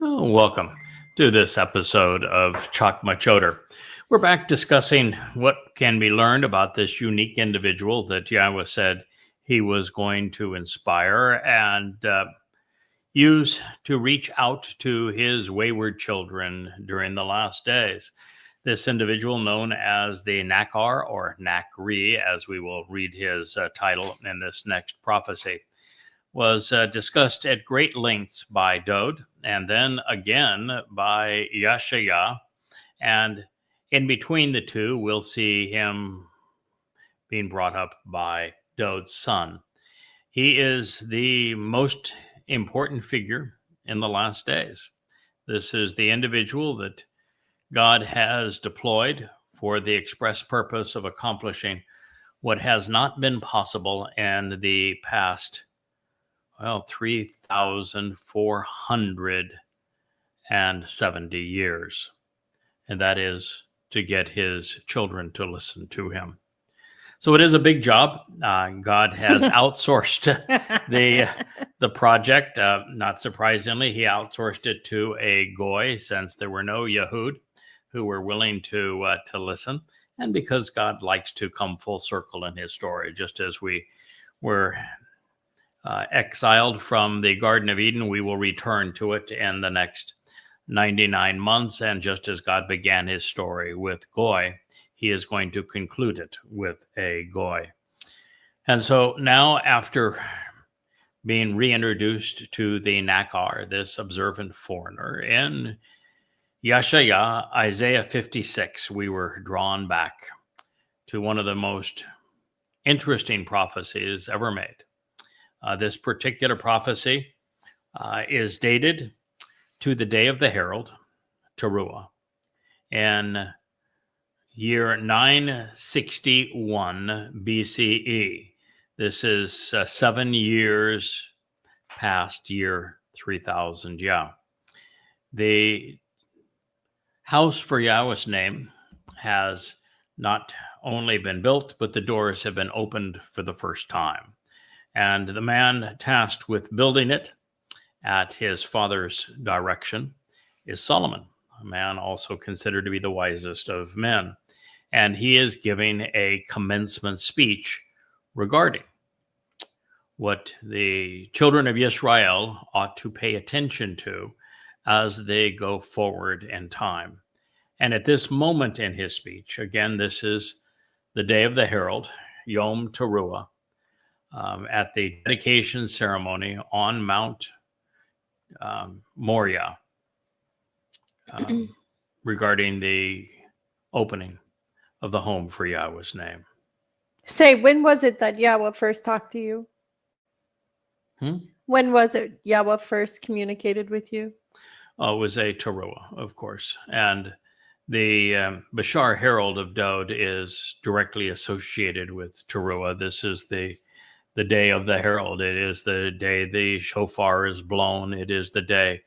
Oh, welcome to this episode of Chakmah Choter. We're back discussing what can be learned about this unique individual that Yahweh said he was going to inspire and use to reach out to his wayward children during the last days. This individual, known as the Nakar or Nakri, as we will read his title in this next prophecy, was discussed at great lengths by Dode and then again by Yashaya. And in between the two, we'll see him being brought up by Dode's son. He is the most important figure in the last days. This is the individual that God has deployed for the express purpose of accomplishing what has not been possible in the past 3,470 years. And that is to get his children to listen to him. So it is a big job. God has outsourced the project. Not surprisingly, he outsourced it to a goy, since there were no Yahud who were willing to listen. And because God likes to come full circle in his story, just as we were exiled from the Garden of Eden, we will return to it in the next 99 months. And just as God began his story with Goy, he is going to conclude it with a Goy. And so now, after being reintroduced to the Nakar, this observant foreigner, in Yashaya, Isaiah 56, we were drawn back to one of the most interesting prophecies ever made. This particular prophecy is dated to the day of the herald, Towrah, in year 961 BCE. This is 7 years past year 3000. The house for Yahweh's name has not only been built, but the doors have been opened for the first time. And the man tasked with building it at his father's direction is Solomon, a man also considered to be the wisest of men. And he is giving a commencement speech regarding what the children of Israel ought to pay attention to as they go forward in time. And at this moment in his speech, again, this is the day of the herald, Yom Teruah, at the dedication ceremony on Mount Moriah, regarding the opening of the home for Yahweh's name. Say, when was it that Yahweh first talked to you? When was it Yahweh first communicated with you? It was a Teruah, of course. And the Bashar Herald of Dode is directly associated with Teruah. This is the day of the herald. It is the day the shofar is blown. It is the day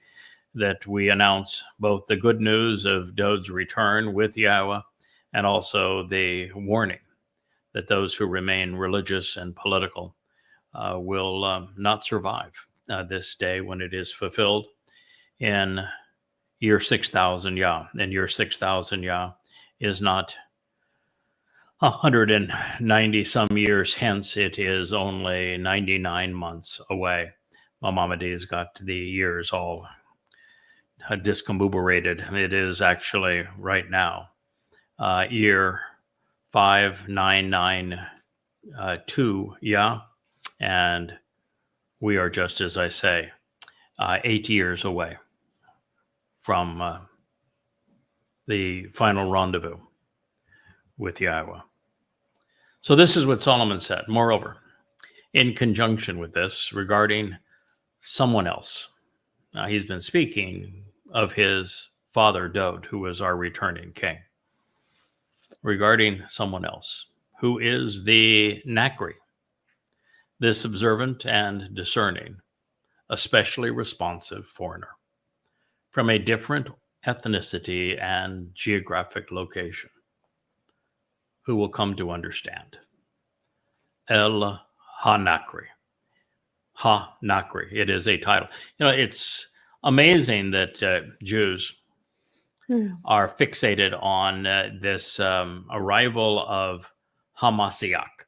that we announce both the good news of Dode's return with Yahweh and also the warning that those who remain religious and political will not survive this day when it is fulfilled in year 6,000 Yah. And year 6,000 Yah is not 190 some years hence. It is only 99 months away. Maimonides got the years all discombobulated. It is actually right now year 5992 Yah, and we are, just as I say, 8 years away from the final rendezvous with Yahweh. So this is what Solomon said. Moreover, in conjunction with this, regarding someone else, he's been speaking of his father Dode, who was our returning king, regarding someone else, who is the Nakri, this observant and discerning, especially responsive foreigner, from a different ethnicity and geographic location, who will come to understand. El Ha-Nakri. Ha-Nakri. It is a title. It's amazing that Jews Hmm. are fixated on this arrival of HaMashiach.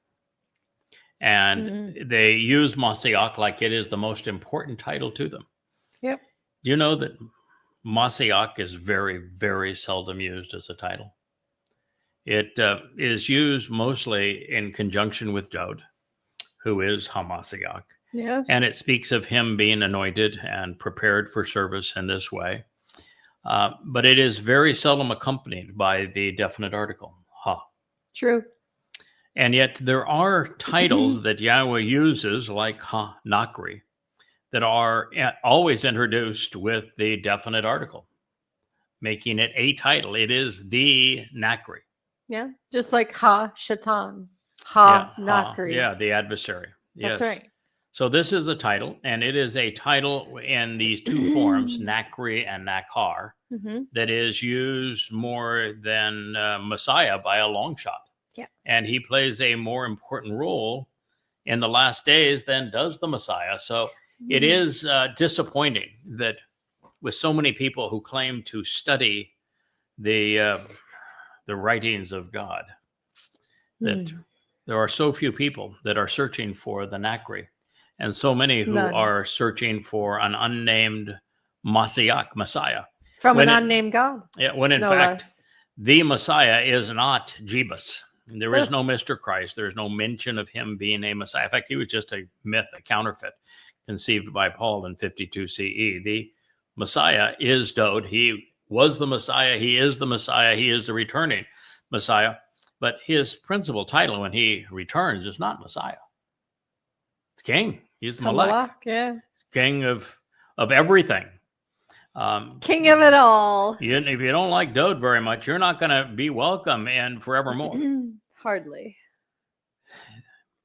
And they use Mashiach like it is the most important title to them. Yep. Do you know that Mashiach is very, very seldom used as a title? It is used mostly in conjunction with Dod, who is HaMashiach. Yeah. And it speaks of him being anointed and prepared for service in this way. But it is very seldom accompanied by the definite article, Ha. True. And yet there are titles that Yahweh uses, like Ha Nakri, that are always introduced with the definite article, making it a title. It is the Nakri. Yeah. Just like Ha Shatan. Ha Nakri. Yeah, the adversary. That's Yes. right. So this is a title, and it is a title in these two forms, Nakri and Nakar, that is used more than Messiah by a long shot. Yeah. And he plays a more important role in the last days than does the Messiah. So it is disappointing that with so many people who claim to study the writings of God, that there are so few people that are searching for the Nakri, and so many who are searching for an unnamed Mashiach, Messiah. From an unnamed God. Yeah, when in fact, the Messiah is not Jebus. There is no Mr. Christ. There is no mention of him being a Messiah. In fact, he was just a myth, a counterfeit, conceived by Paul in 52 CE. The Messiah is Dod. He was the Messiah. He is the Messiah. He is the returning Messiah. But his principal title when he returns is not Messiah. It's King. He's the Malach. Yeah. It's King of everything. King of it all. If you don't like Dod very much, you're not going to be welcome and forevermore. Hardly.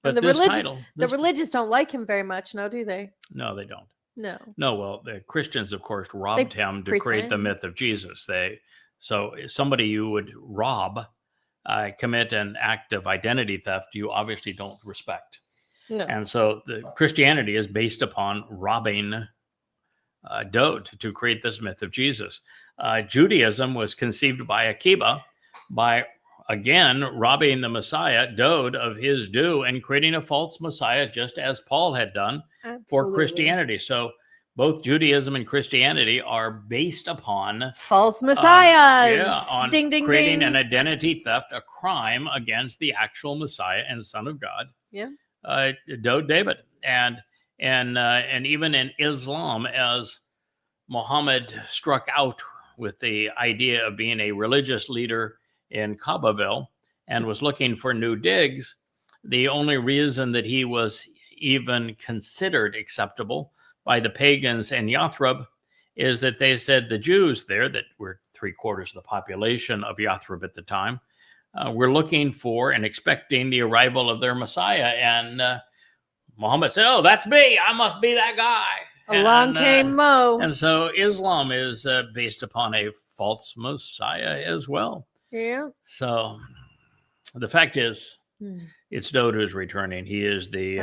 But the this religious don't like him very much, no, do they? No, they don't. No. No, well, the Christians, of course, robbed him to create the myth of Jesus. So somebody you would rob, commit an act of identity theft, you obviously don't respect. No. And so the Christianity is based upon robbing Dod to create this myth of Jesus. Judaism was conceived by Akiba by, again, robbing the Messiah, Dod, of his due and creating a false Messiah, just as Paul had done for Christianity. So both Judaism and Christianity are based upon false messiahs. On ding, ding, creating ding. an identity theft, a crime against the actual Messiah and Son of God. Yeah. Dod David. And even in Islam, as Muhammad struck out with the idea of being a religious leader in Kaabaville and was looking for new digs, the only reason that he was even considered acceptable by the pagans in Yathrib is that they said the Jews there, that were 3/4 of the population of Yathrib at the time, were looking for and expecting the arrival of their Messiah. And Muhammad said, "Oh, that's me. I must be that guy." Along came Mo. And so Islam is based upon a false Messiah as well. Yeah. So the fact is, it's Dod who's returning. He is the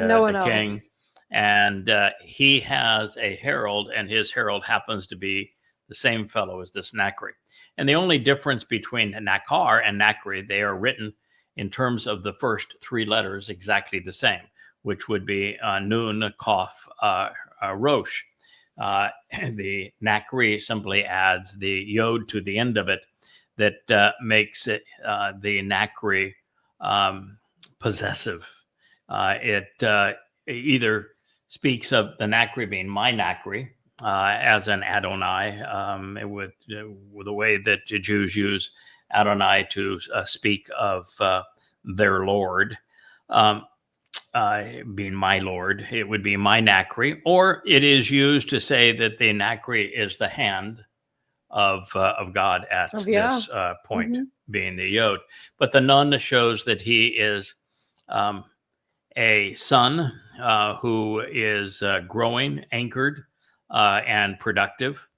king. Else. And he has a herald, and his herald happens to be the same fellow as this Nakri. And the only difference between Nakar and Nakri, they are written in terms of the first 3 letters exactly the same, which would be Nun, Kaf, Rosh. The Nakri simply adds the Yod to the end of it that makes it the Nakri possessive. It either speaks of the Nakri being my Nakri, as an Adonai, with the way that the Jews use Adonai to speak of their Lord, being my Lord. It would be my Nakri, or it is used to say that the Nakri is the hand of God at this point, being the Yod. But the Nun shows that he is a son who is growing, anchored, and productive.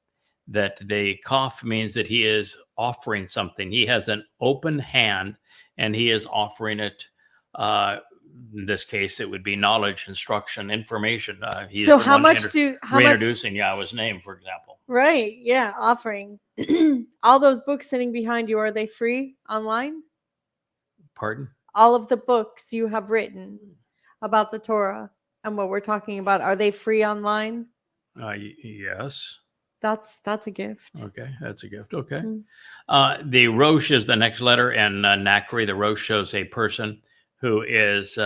That the Kaf means that he is offering something. He has an open hand, and he is offering it in this case, it would be knowledge, instruction, information. He's So the how one much do how much? reintroducing Yahweh's name, for example. Right. Yeah. Offering. All those books sitting behind you, are they free online? Pardon? All of the books you have written about the Torah and what we're talking about, are they free online? Yes. That's a gift. Okay, that's a gift. Okay. Mm. The Rosh is the next letter, and Nakri, the Rosh shows a person who is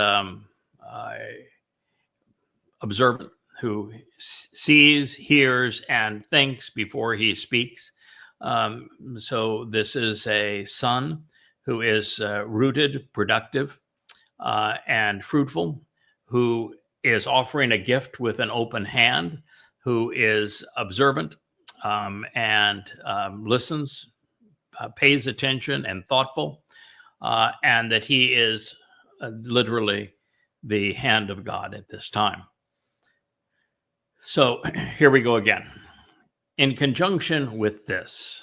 observant, who sees, hears, and thinks before he speaks. So this is a son who is rooted, productive, and fruitful, who is offering a gift with an open hand, who is observant and listens, pays attention, and thoughtful, and that he is literally the hand of God at this time. So here we go again. In conjunction with this,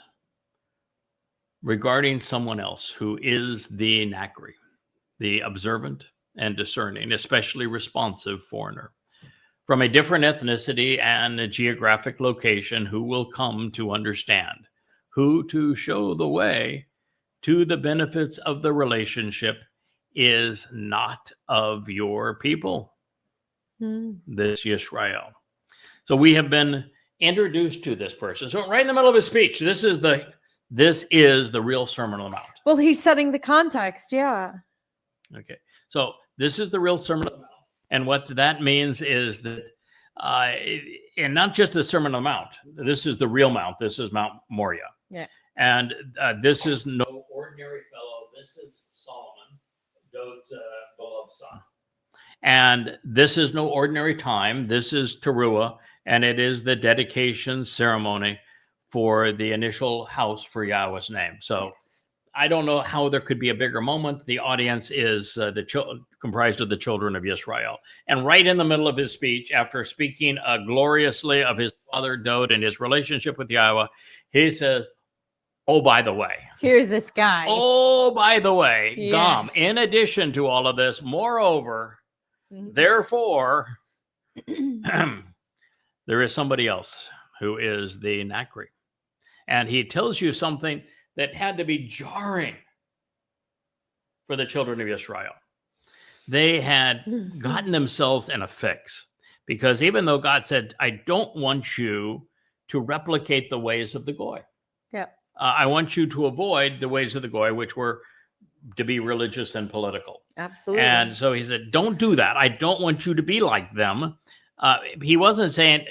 regarding someone else who is the Nakri, the observant and discerning, especially responsive foreigner, from a different ethnicity and a geographic location, who will come to understand, who to show the way to the benefits of the relationship, is not of your people, this Yisrael. So we have been introduced to this person. So right in the middle of his speech, this is the real Sermon on the Mount. Well, he's setting the context. Yeah. Okay. So this is the real Sermon on the Mount. And what that means is that, and not just the Sermon on the Mount, this is the real Mount. This is Mount Moriah. Yeah. And this is no ordinary fellow. This is Solomon, David's beloved son. And this is no ordinary time. This is Towrah, and it is the dedication ceremony for the initial house for Yahweh's name. So yes. I don't know how there could be a bigger moment. The audience is comprised of the children of Israel. And right in the middle of his speech, after speaking gloriously of his father David and his relationship with Yahweh, he says, oh, by the way. Here's this guy. Oh, by the way, Gom, in addition to all of this, moreover, therefore, there is somebody else who is the Nakri. And he tells you something that had to be jarring for the children of Israel. They had gotten themselves in a fix, because even though God said, I don't want you to replicate the ways of the Goy. Yeah. I want you to avoid the ways of the Goy, which were to be religious and political. Absolutely. And so he said, don't do that. I don't want you to be like them. He wasn't saying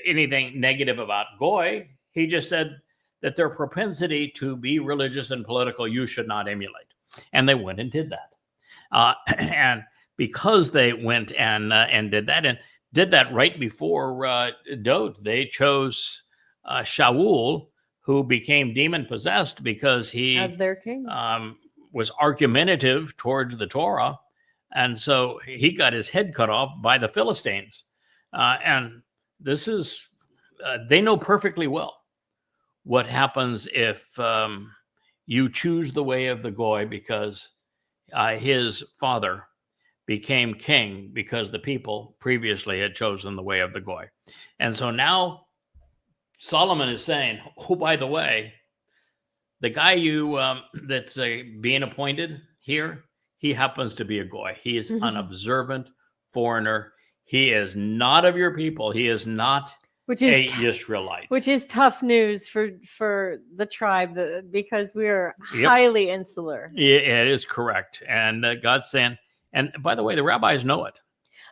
anything negative about Goy. He just said that their propensity to be religious and political, you should not emulate. And they went and did that. And because they went and did that, and did that right before David, they chose Shaul, who became demon-possessed because he as their king was argumentative towards the Torah. And so he got his head cut off by the Philistines. And this is, they know perfectly well what happens if you choose the way of the Goy, because his father became king because the people previously had chosen the way of the Goy. And so now Solomon is saying, oh, by the way, the guy you that's being appointed here, he happens to be a Goy. He is an observant foreigner. He is not of your people. He is not a Israelite. Which is tough news for the tribe, because we are highly insular. Yeah, it is correct. And God's saying, and by the way, the rabbis know it.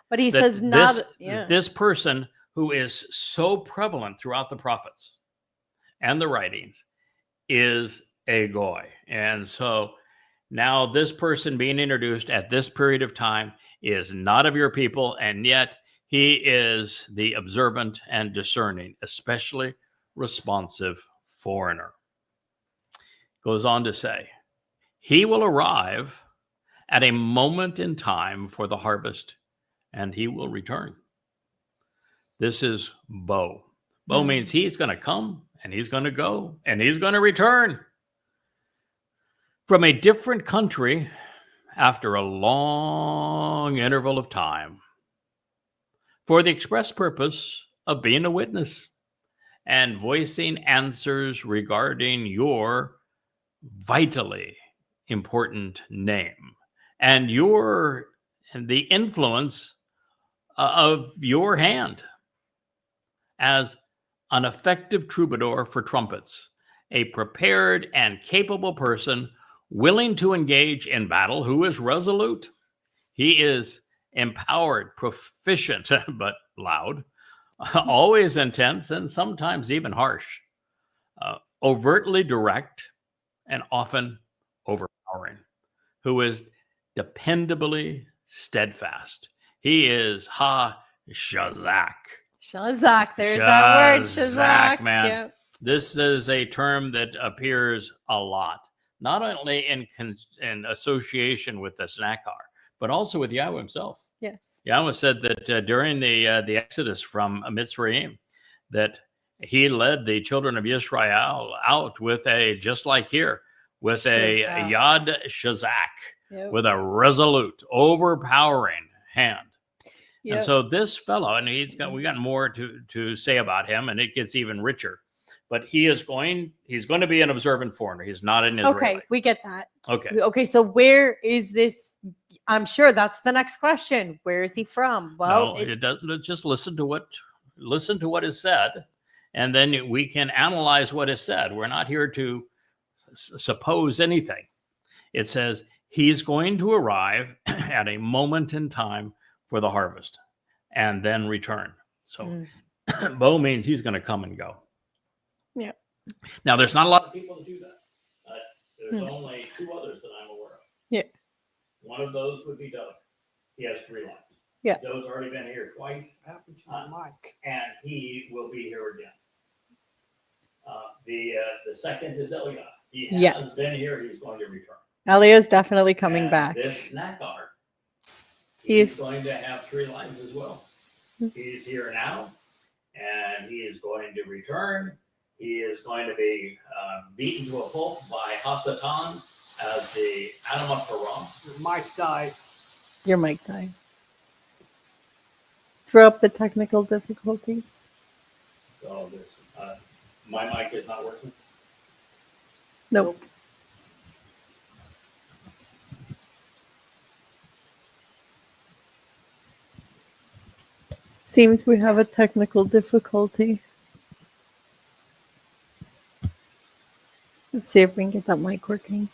But he says not this person who is so prevalent throughout the prophets and the writings is a Goy. And so now this person being introduced at this period of time is not of your people, and yet he is the observant and discerning, especially responsive foreigner. Goes on to say, he will arrive at a moment in time for the harvest, and he will return. This is Bo. Bo means he's going to come, and he's going to go, and he's going to return from a different country after a long interval of time for the express purpose of being a witness and voicing answers regarding your vitally important name and the influence of your hand as an effective troubadour for trumpets, a prepared and capable person willing to engage in battle, who is resolute. He is empowered, proficient, but loud, always intense, and sometimes even harsh, overtly direct, and often overpowering, who is dependably steadfast. He is Shazak. Shazak. There's that word, Shazak. Man. Yep. This is a term that appears a lot, not only in association with the Snakkar, but also with Yahweh himself. Yes. Yahweh said that during the exodus from Mitzrayim, that he led the children of Israel out with just like here, with a Yad Shazak, with a resolute, overpowering hand. Yep. And so this fellow, and we got more to say about him, and it gets even richer. But he's going to be an observant foreigner. He's not an Israeli. Okay, we get that. Okay. So where is this? I'm sure that's the next question. Where is he from? Well, no, it doesn't. Just listen to what is said, and then we can analyze what is said. We're not here to suppose anything. It says he's going to arrive at a moment in time for the harvest and then return. So Bo means he's going to come and go. Yeah. Now, there's not a lot of people that do that. There's only two others that I'm aware of. Yeah. One of those would be Doug. He has 3 lines. Yeah. Doug's already been here twice. Happened to Mike. And he will be here again. The second is Eliah. He has been here. He's going to return. Eliah's definitely coming back. This Snakkar, he's going to have 3 lines as well. He's here now, and he is going to return. He is going to be beaten to a pulp by Hasatan as the Adam of Torah. Your mic died. Throw up the technical difficulty. So my mic is not working? Nope. Seems we have a technical difficulty. Let's see if we can get that mic working.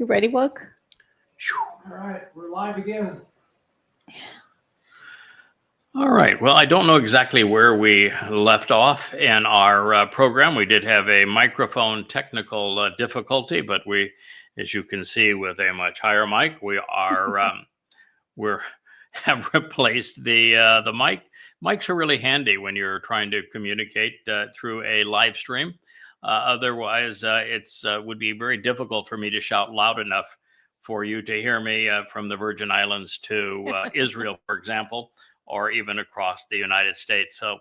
You ready, Wook? All right, we're live again. All right. Well, I don't know exactly where we left off in our program. We did have a microphone technical difficulty, but we, as you can see, with a much higher mic, we are have replaced the mic. Mics are really handy when you're trying to communicate through a live stream. Otherwise, it's would be very difficult for me to shout loud enough for you to hear me from the Virgin Islands to Israel, for example, or even across the United States. So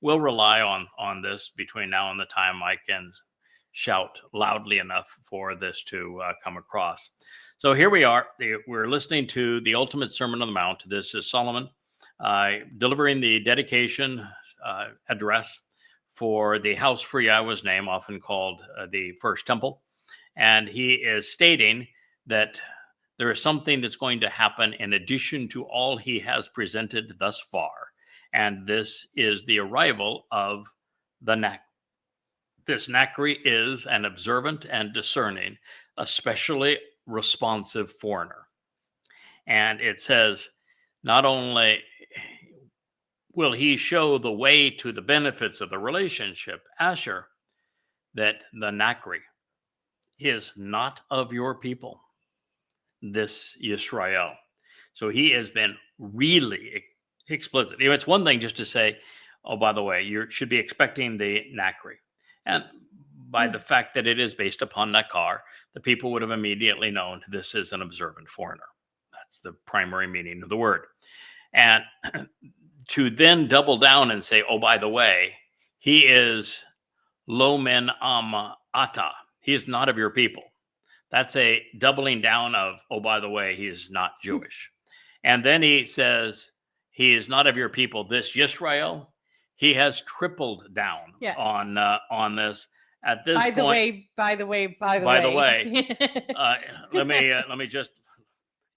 we'll rely on this between now and the time I can shout loudly enough for this to come across. So here we are. We're listening to the Ultimate Sermon on the Mount. This is Solomon delivering the dedication address for the house for Yahweh's name, often called the First Temple. And he is stating that there is something that's going to happen in addition to all he has presented thus far. And this is the arrival of the Nak. This Nakri is an observant and discerning, especially responsive foreigner. And it says, not only will he show the way to the benefits of the relationship, Asher, that the Nakri is not of your people, this Yisrael. So he has been really explicit. You know, it's one thing just to say, oh, by the way, you should be expecting the Nakri. And by the fact that it is based upon Nakar, the people would have immediately known this is an observant foreigner. That's the primary meaning of the word. And to then double down and say, oh, by the way, he is lo men am ata. He is not of your people. That's a doubling down of, oh, by the way, he is not Jewish. And then he says, he is not of your people. This Yisrael, he has tripled down on this. At this point, By the way, let me just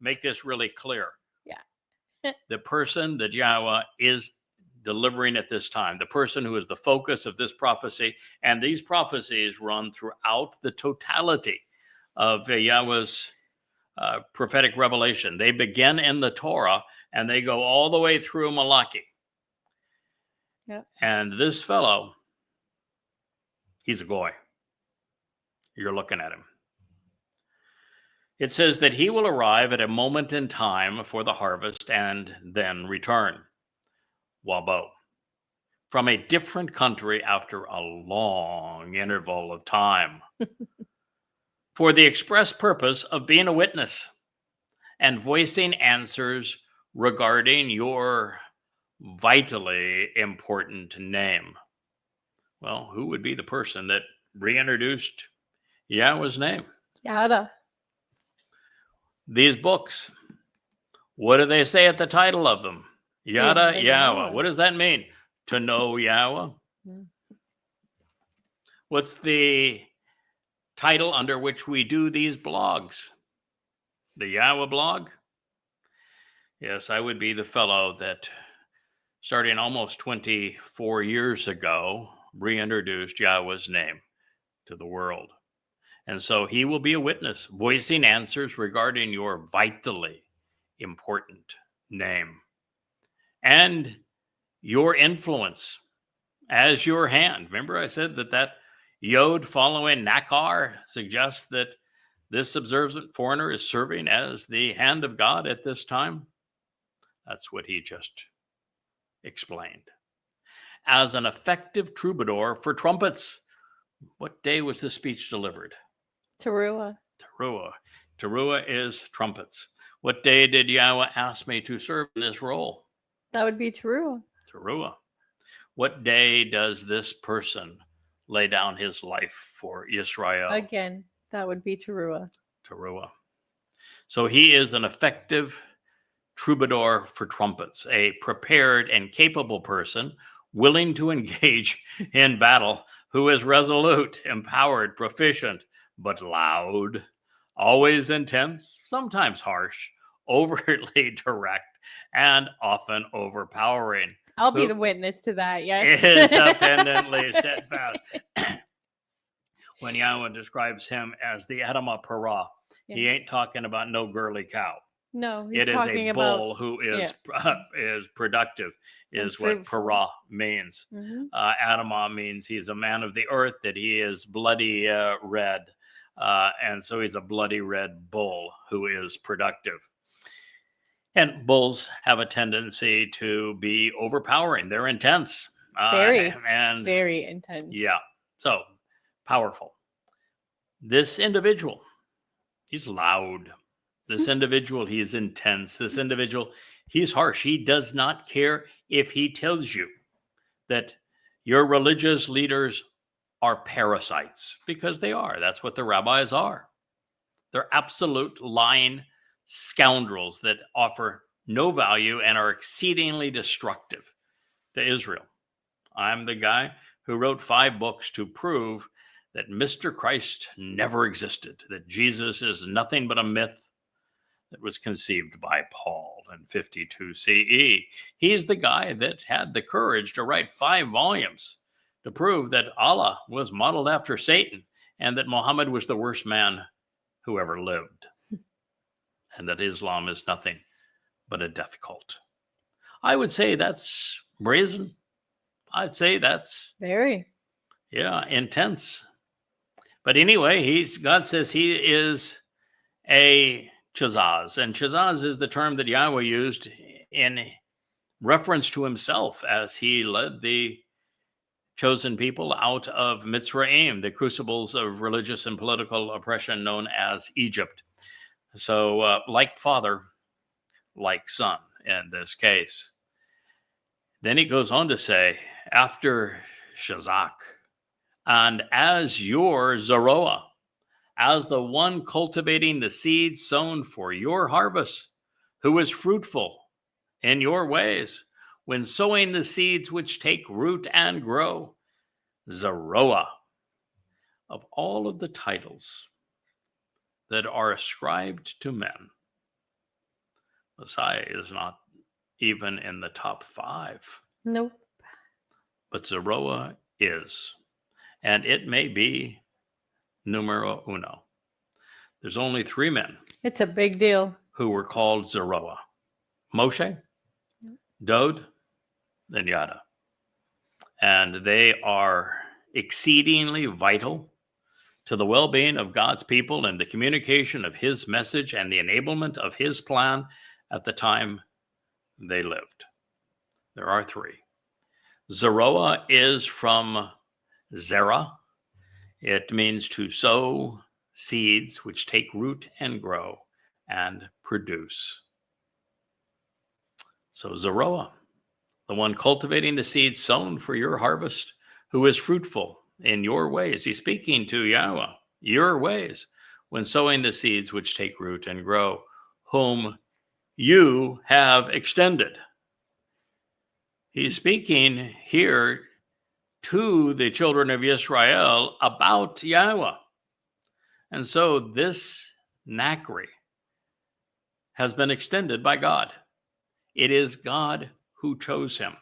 make this really clear. Yeah. The person that Yahweh is delivering at this time, the person who is the focus of this prophecy, and these prophecies run throughout the totality of Yahweh's prophetic revelation. They begin in the Torah and they go all the way through Malachi. Yep. And this fellow, he's a goy. You're looking at him. It says that he will arrive at a moment in time for the harvest and then return. Wabo. From a different country after a long interval of time. For the express purpose of being a witness and voicing answers regarding your vitally important name. Well, who would be the person that reintroduced Yahweh's name? Yada. These books, what do they say at the title of them? Yada Yahowah. What does that mean? To know Yahweh? Mm. What's the title under which we do these blogs? The Yahweh blog? Yes, I would be the fellow that, starting almost 24 years ago, reintroduced Yahweh's name to the world. And so he will be a witness, voicing answers regarding your vitally important name and your influence as your hand. Remember I said that Yod following Nakar suggests that this observant foreigner is serving as the hand of God at this time? That's what he just explained. As an effective troubadour for trumpets. What day was this speech delivered? Towrah. Towrah is trumpets. What day did Yahweh ask me to serve in this role? That would be Towrah. What day does this person lay down his life for Israel? Again, that would be Towrah. So he is an effective troubadour for trumpets, a prepared and capable person willing to engage in battle, who is resolute, empowered, proficient, but loud, always intense, sometimes harsh, overtly direct, and often overpowering. I'll be the witness to that, yes. Is dependently steadfast. When Yahweh describes him as the Adamah Parah, He ain't Yes. talking about no girly cow. No, he's It is talking a about bull who is is productive, And is what fruitful. para means. Mhm. Adamah means he's a man of the earth, that he is bloody red. And so he's a bloody red bull who is productive. And bulls have a tendency to be overpowering. They're intense. Very, and very intense. yeah, so powerful. This individual, he's loud. This individual, he is intense. This individual, he's harsh. He does not care if he tells you that your religious leaders are parasites, because they are. That's what the rabbis are. They're absolute lying scoundrels that offer no value and are exceedingly destructive to Israel. I'm the guy who wrote 5 books to prove that Mr. Christ never existed, that Jesus is nothing but a myth that was conceived by Paul in 52 CE. He's the guy that had the courage to write 5 volumes to prove that Allah was modeled after Satan and that Muhammad was the worst man who ever lived, and that Islam is nothing but a death cult. I would say that's brazen. I'd say that's Very. intense. But anyway, God says he is a chazaz, and chazaz is the term that Yahweh used in reference to himself as he led the chosen people out of Mitzrayim, the crucibles of religious and political oppression known as Egypt. So like father, like son in this case. Then he goes on to say, after Shazak, and as your Zeroah, as the one cultivating the seed sown for your harvest, who is fruitful in your ways, when sowing the seeds which take root and grow, Zeroah. Of all of the titles that are ascribed to men, Messiah is not even in the top 5. Nope. But Zeroah is. And it may be numero uno. There's only 3 men It's a big deal. who were called Zeroah: Moshe, Dod, and Yada. And they are exceedingly vital to the well-being of God's people and the communication of his message and the enablement of his plan at the time they lived. There are 3. Zeroah is from Zerah. It means to sow seeds which take root and grow and produce. So Zeroah, the one cultivating the seed sown for your harvest, who is fruitful in your ways. He's speaking to Yahweh, your ways, when sowing the seeds which take root and grow, whom you have extended. He's speaking here to the children of Israel about Yahweh. And so this Nachri has been extended by God. It is God who chose him.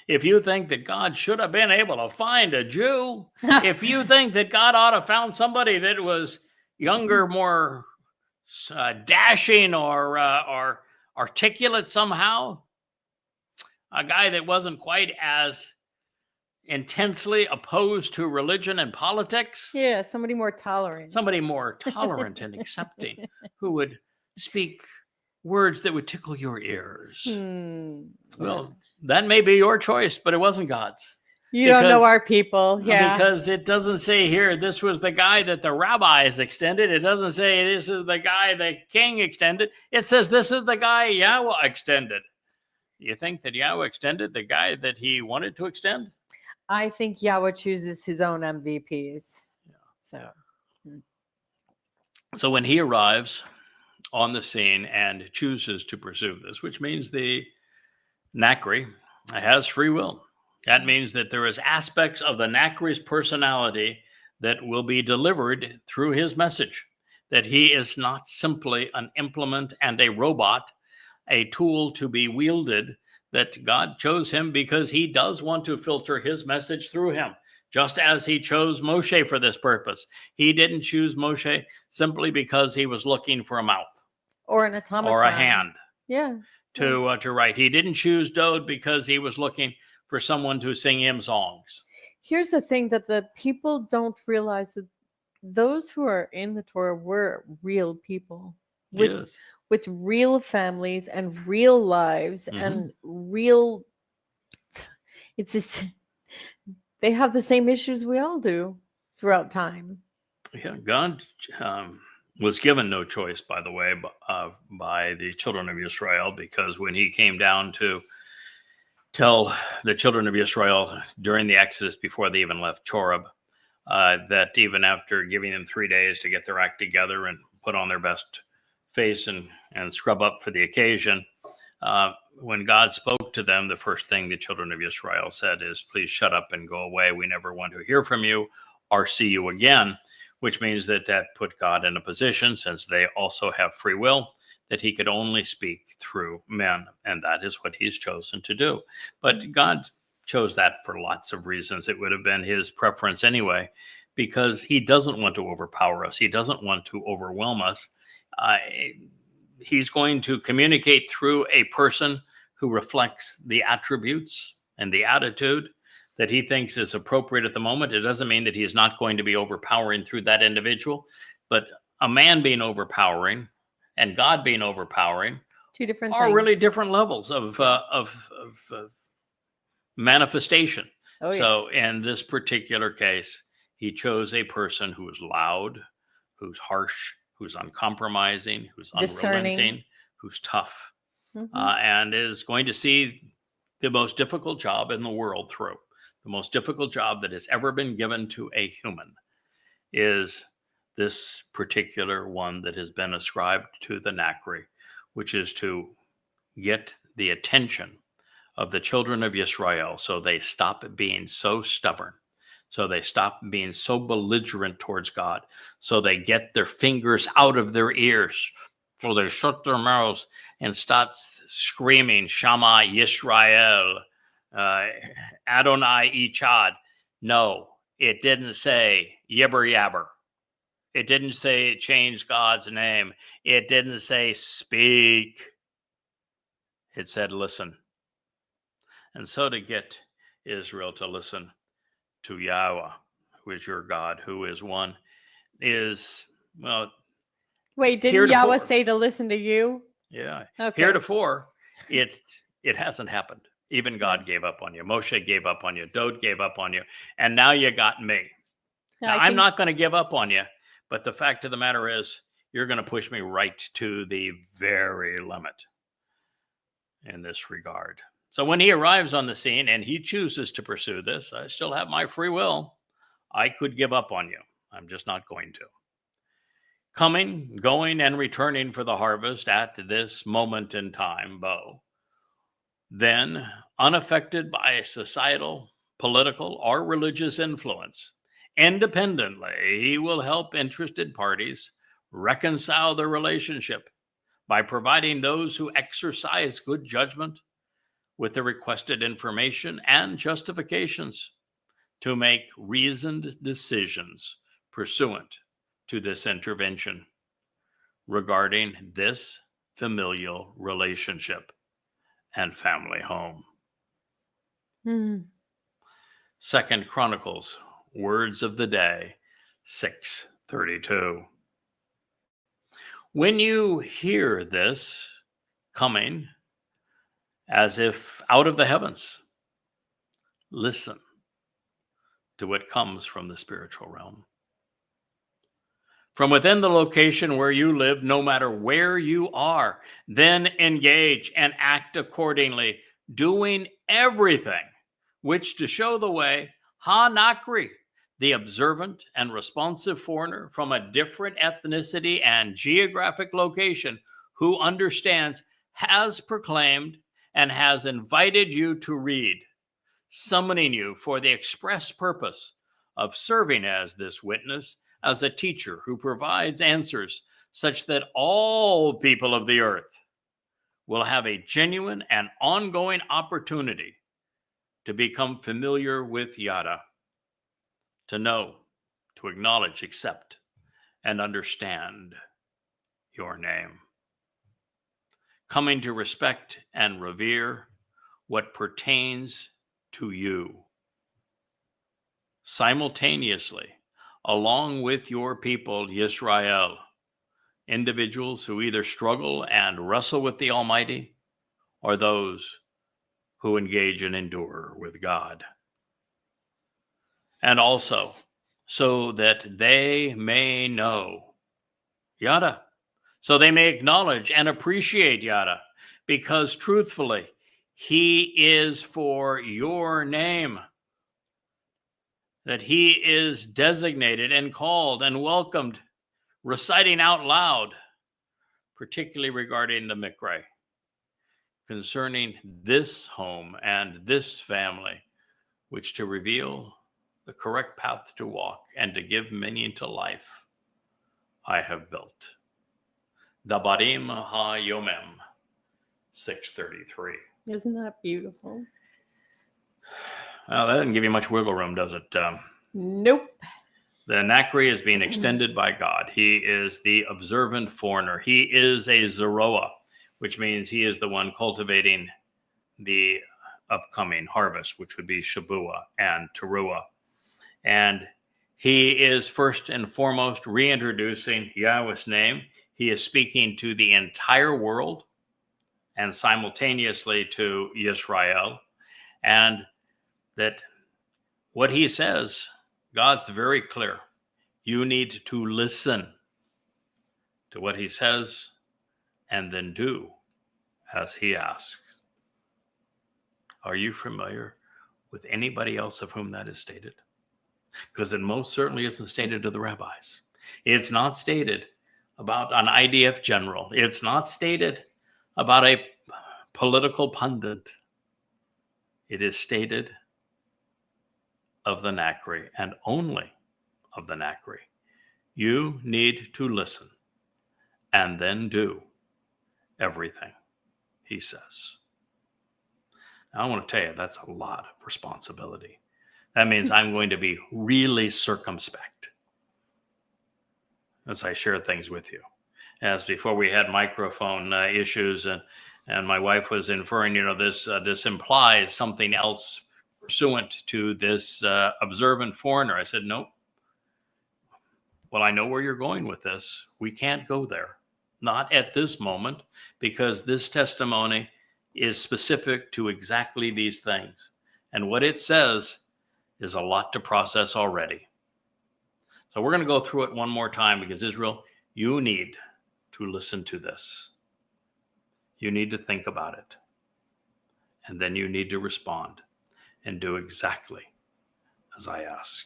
If you think that God should have been able to find a Jew, if you think that God ought to have found somebody that was younger, more dashing or articulate somehow, a guy that wasn't quite as intensely opposed to religion and politics. Yeah, somebody more tolerant. Somebody more tolerant and accepting, who would speak words that would tickle your ears. Well, that may be your choice, but it wasn't God's. You don't know our people. Yeah. Because it doesn't say here, this was the guy that the rabbis extended. It doesn't say this is the guy the king extended. It says this is the guy Yahweh extended. You think that Yahweh extended the guy that he wanted to extend? I think Yahweh chooses his own MVPs. Yeah. So when he arrives on the scene and chooses to pursue this, which means the Nachri has free will. That means that there is aspects of the Nachri's personality that will be delivered through his message, that he is not simply an implement and a robot, a tool to be wielded, that God chose him because he does want to filter his message through him just as he chose Moshe for this purpose. He didn't choose Moshe simply because he was looking for a mouth Or an automaton. or a hand Yeah. to write. He didn't choose Dode because he was looking for someone to sing him songs. Here's the thing that the people don't realize, that those who are in the Torah were real people Yes. with real families and real lives and real. It's just, they have the same issues we all do throughout time. Yeah, God was given no choice, by the way, by the children of Israel, because when he came down to tell the children of Israel during the Exodus, before they even left Choreb, that even after giving them 3 days to get their act together and put on their best face and scrub up for the occasion, when God spoke to them, the first thing the children of Israel said is, please shut up and go away. We never want to hear from you or see you again, which means that put God in a position, since they also have free will, that he could only speak through men. And that is what he's chosen to do. But God chose that for lots of reasons. It would have been his preference anyway, because he doesn't want to overpower us. He doesn't want to overwhelm us. He's going to communicate through a person who reflects the attributes and the attitude that he thinks is appropriate at the moment. It doesn't mean that he's not going to be overpowering through that individual, but a man being overpowering and God being overpowering Two different are things. really different levels of manifestation. Oh, yeah. So in this particular case, he chose a person who is loud, who's harsh, who's uncompromising, who's Discerning. unrelenting, who's tough, and is going to see the most difficult job in the world through. The most difficult job that has ever been given to a human is this particular one that has been ascribed to the Nakri, which is to get the attention of the children of Israel so they stop being so stubborn, so they stop being so belligerent towards God, so they get their fingers out of their ears, so they shut their mouths and start screaming, Shama Yisrael, Adonai Echad. No, it didn't say yibber yabber. It didn't say change God's name. It didn't say speak. It said listen. And so to get Israel to listen to Yahowah, who is your God, who is one, is, well, Wait, didn't heretofore- Yahweh say to listen to you? yeah. Okay. Heretofore, it hasn't happened. Even God gave up on you. Moshe gave up on you. Dode gave up on you. And now you got me. Now, I'm not going to give up on you. But the fact of the matter is, you're going to push me right to the very limit in this regard. So when he arrives on the scene and he chooses to pursue this, I still have my free will. I could give up on you. I'm just not going to. Coming, going, and returning for the harvest at this moment in time, Bo. Then, unaffected by societal, political, or religious influence, independently, he will help interested parties reconcile their relationship by providing those who exercise good judgment with the requested information and justifications to make reasoned decisions pursuant to this intervention regarding this familial relationship and family home. 2 Chronicles, words of the day, 6:32. When you hear this coming as if out of the heavens, listen to what comes from the spiritual realm. From within the location where you live, no matter where you are, then engage and act accordingly, doing everything which to show the way, Ha-Nakri, the observant and responsive foreigner from a different ethnicity and geographic location who understands, has proclaimed, and has invited you to read, summoning you for the express purpose of serving as this witness, as a teacher who provides answers such that all people of the earth will have a genuine and ongoing opportunity to become familiar with Yada, to know, to acknowledge, accept, and understand your name. Coming to respect and revere what pertains to you. Simultaneously, along with your people, Yisrael, individuals who either struggle and wrestle with the Almighty or those who engage and endure with God. And also, so that they may know Yada, so they may acknowledge and appreciate Yada, because truthfully, he is for your name, that he is designated and called and welcomed, reciting out loud, particularly regarding the Mikra, concerning this home and this family, which to reveal the correct path to walk and to give meaning to life, I have built. Dabarim ha-yomem, 633. Isn't that beautiful? Well, that doesn't give you much wiggle room, does it? Nope. The Nakri is being extended by God. He is the observant foreigner. He is a Zeroah, which means he is the one cultivating the upcoming harvest, which would be Shabuah and Teruah. And he is first and foremost reintroducing Yahweh's name. He is speaking to the entire world and simultaneously to Yisrael. And that what he says, God's very clear. You need to listen to what he says and then do as he asks. Are you familiar with anybody else of whom that is stated? Because it most certainly isn't stated to the rabbis. It's not stated about an IDF general. It's not stated about a political pundit. It is stated of the Nakri, and only of the Nakri. You need to listen and then do everything he says. Now, I want to tell you, that's a lot of responsibility. That means I'm going to be really circumspect as I share things with you. As before we had microphone issues, and my wife was inferring, this implies something else pursuant to this observant foreigner. I said, nope. Well, I know where you're going with this. We can't go there. Not at this moment, because this testimony is specific to exactly these things. And what it says is a lot to process already. So we're going to go through it one more time, because Israel, you need to listen to this. You need to think about it. And then you need to respond and do exactly as I ask.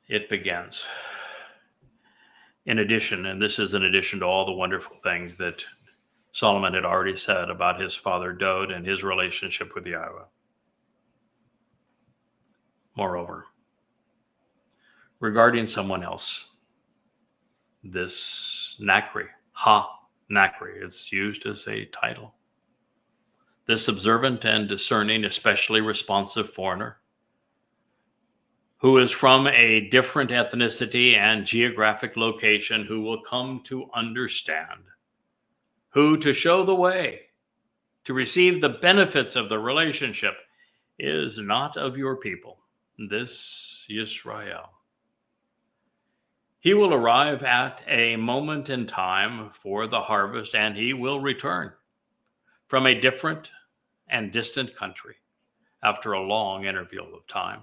It begins. In addition, and this is in addition to all the wonderful things that Solomon had already said about his father Dod and his relationship with Yahweh. Moreover, regarding someone else, this Nakri, Nakri, it's used as a title. This observant and discerning, especially responsive foreigner, who is from a different ethnicity and geographic location, who will come to understand, who to show the way, to receive the benefits of the relationship, is not of your people, this Yisrael. He will arrive at a moment in time for the harvest, and he will return from a different and distant country after a long interval of time,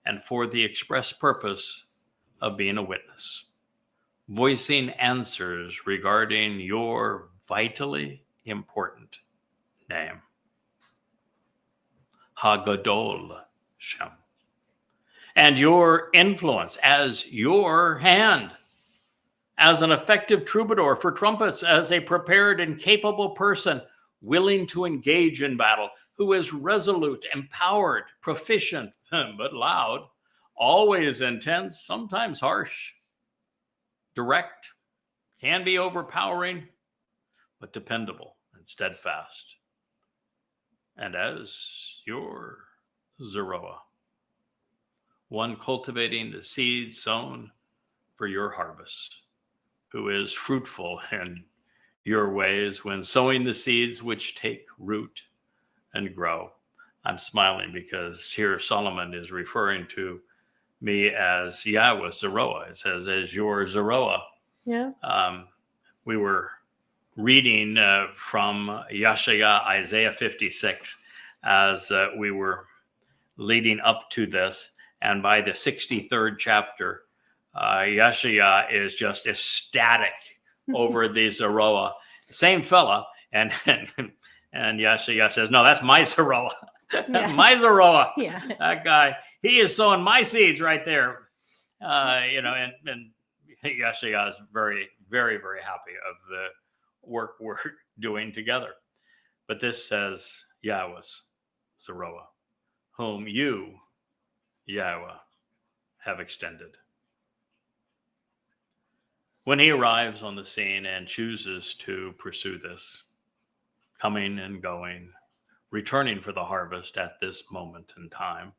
and for the express purpose of being a witness, voicing answers regarding your vitally important name, Hagadol Shem, and your influence as your hand, as an effective troubadour for trumpets, as a prepared and capable person willing to engage in battle, who is resolute, empowered, proficient, but loud, always intense, sometimes harsh, direct, can be overpowering, but dependable and steadfast. and as your Zeroah, one cultivating the seed sown for your harvest, who is fruitful in your ways when sowing the seeds which take root and grow. I'm smiling because here Solomon is referring to me as Yahweh Zeroah. It says, as your Zeroah. Yeah. We were reading from Isaiah 56 as we were leading up to this. And by the 63rd chapter, Yeshaya is just ecstatic over the Zeroah. Same fella. And Yeshaya says, no, that's my Zeroah. Yeah. My Zeroah. Yeah. That guy, he is sowing my seeds right there. And Yeshaya is very, very, very happy of the work we're doing together. But this says Yahweh's Zeroah, whom you, Yahweh, have extended. When he arrives on the scene and chooses to pursue this, coming and going, returning for the harvest at this moment in time,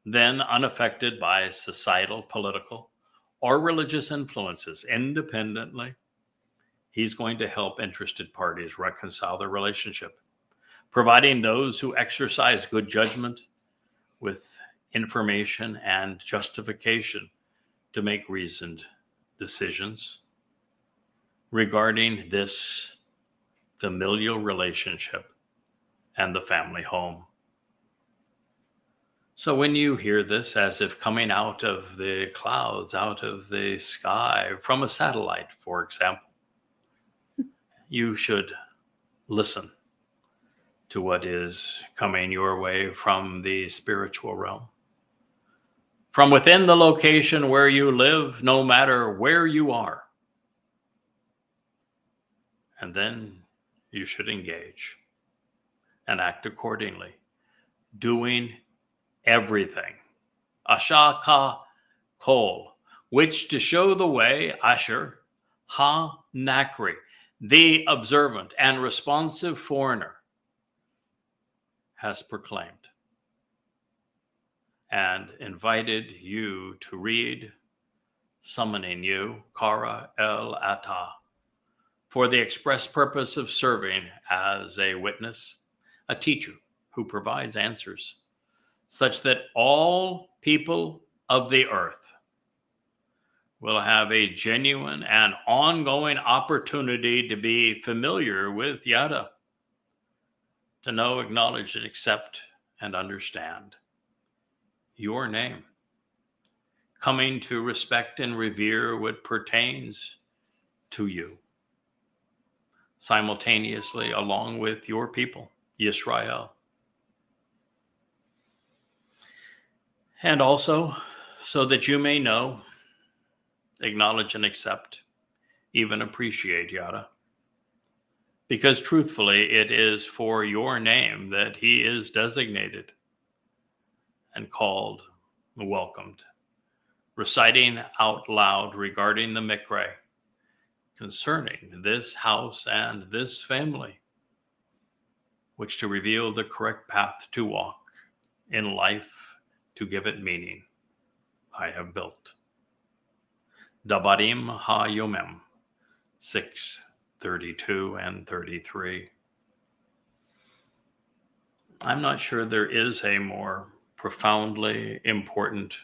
then unaffected by societal, political, or religious influences independently, he's going to help interested parties reconcile their relationship, providing those who exercise good judgment with information and justification to make reasoned decisions regarding this familial relationship and the family home. So when you hear this as if coming out of the clouds, out of the sky, from a satellite, for example, you should listen to what is coming your way from the spiritual realm. From within the location where you live, no matter where you are. And then you should engage and act accordingly, doing everything. Ashaka kol, which to show the way, Asher ha nakri, the observant and responsive foreigner, has proclaimed and invited you to read, summoning you, Kara el Ata, for the express purpose of serving as a witness, a teacher who provides answers, such that all people of the earth will have a genuine and ongoing opportunity to be familiar with Yada, to know, acknowledge, and accept and understand your name, coming to respect and revere what pertains to you, simultaneously along with your people, Yisrael. And also so that you may know, acknowledge, and accept, even appreciate Yada. Because truthfully, it is for your name that he is designated and called, welcomed, reciting out loud regarding the Mikre, concerning this house and this family, which to reveal the correct path to walk in life, to give it meaning, I have built. Dabarim ha-yomem, 6:32 and 33. I'm not sure there is a more profoundly important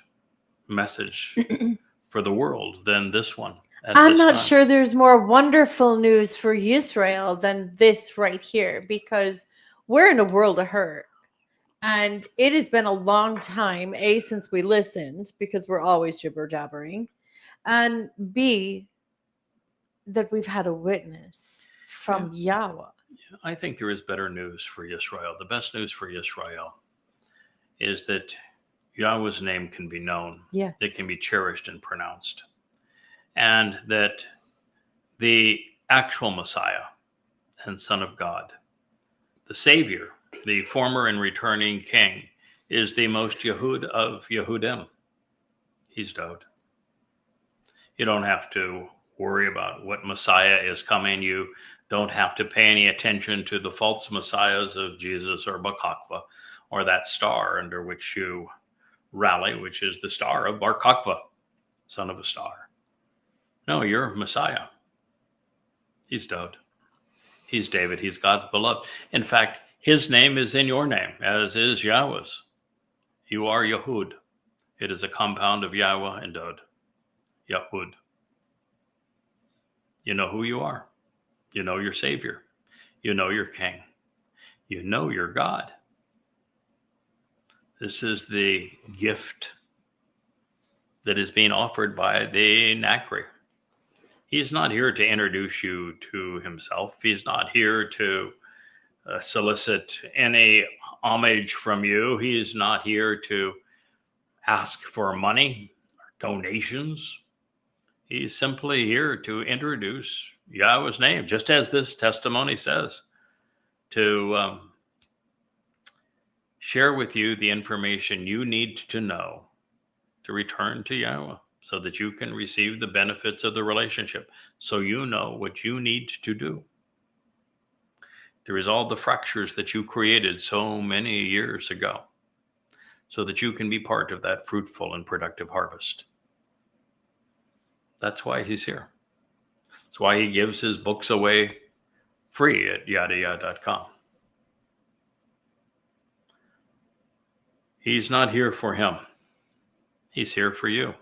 message for the world than this one. I'm not sure there's more wonderful news for Israel than this right here, because we're in a world of hurt. And it has been a long time, A, since we listened, because we're always jibber-jabbering, and B, that we've had a witness from Yahweh. I think there is better news for Israel. The best news for Israel is that Yahweh's name can be known. Yes. It can be cherished and pronounced. And that the actual Messiah and Son of God, the Savior, the former and returning King, is the most Yehud of Yehudim. He's Dowd. You don't have to worry about what Messiah is coming. You don't have to pay any attention to the false messiahs of Jesus or Bar Kokhba, or that star under which you rally, which is the star of Bar Kokhba, son of a star. No, you're Messiah. He's Dod. He's David. He's God's beloved. In fact, his name is in your name, as is Yahweh's. You are Yahud. It is a compound of Yahweh and Dod. Yahud. You know who you are. You know your Savior. You know your King. You know your God. This is the gift that is being offered by the Nakri. He's not here to introduce you to himself. He's not here to solicit any homage from you. He's not here to ask for money or donations. He's simply here to introduce Yahweh's name, just as this testimony says, to share with you the information you need to know to return to Yahweh, so that you can receive the benefits of the relationship, so you know what you need to do to resolve the fractures that you created so many years ago, so that you can be part of that fruitful and productive harvest. That's why he's here. That's why he gives his books away free at YAHOWAH.com. He's not here for him. He's here for you.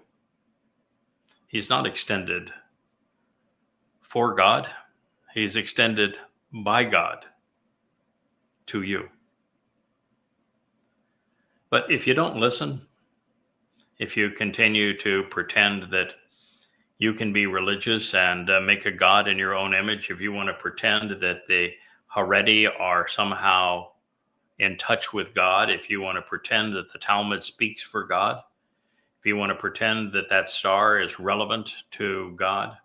He's not extended for God. He's extended by God to you. But if you don't listen, if you continue to pretend that you can be religious and make a God in your own image, if you want to pretend that the Haredi are somehow in touch with God, if you want to pretend that the Talmud speaks for God, if you want to pretend that that star is relevant to God,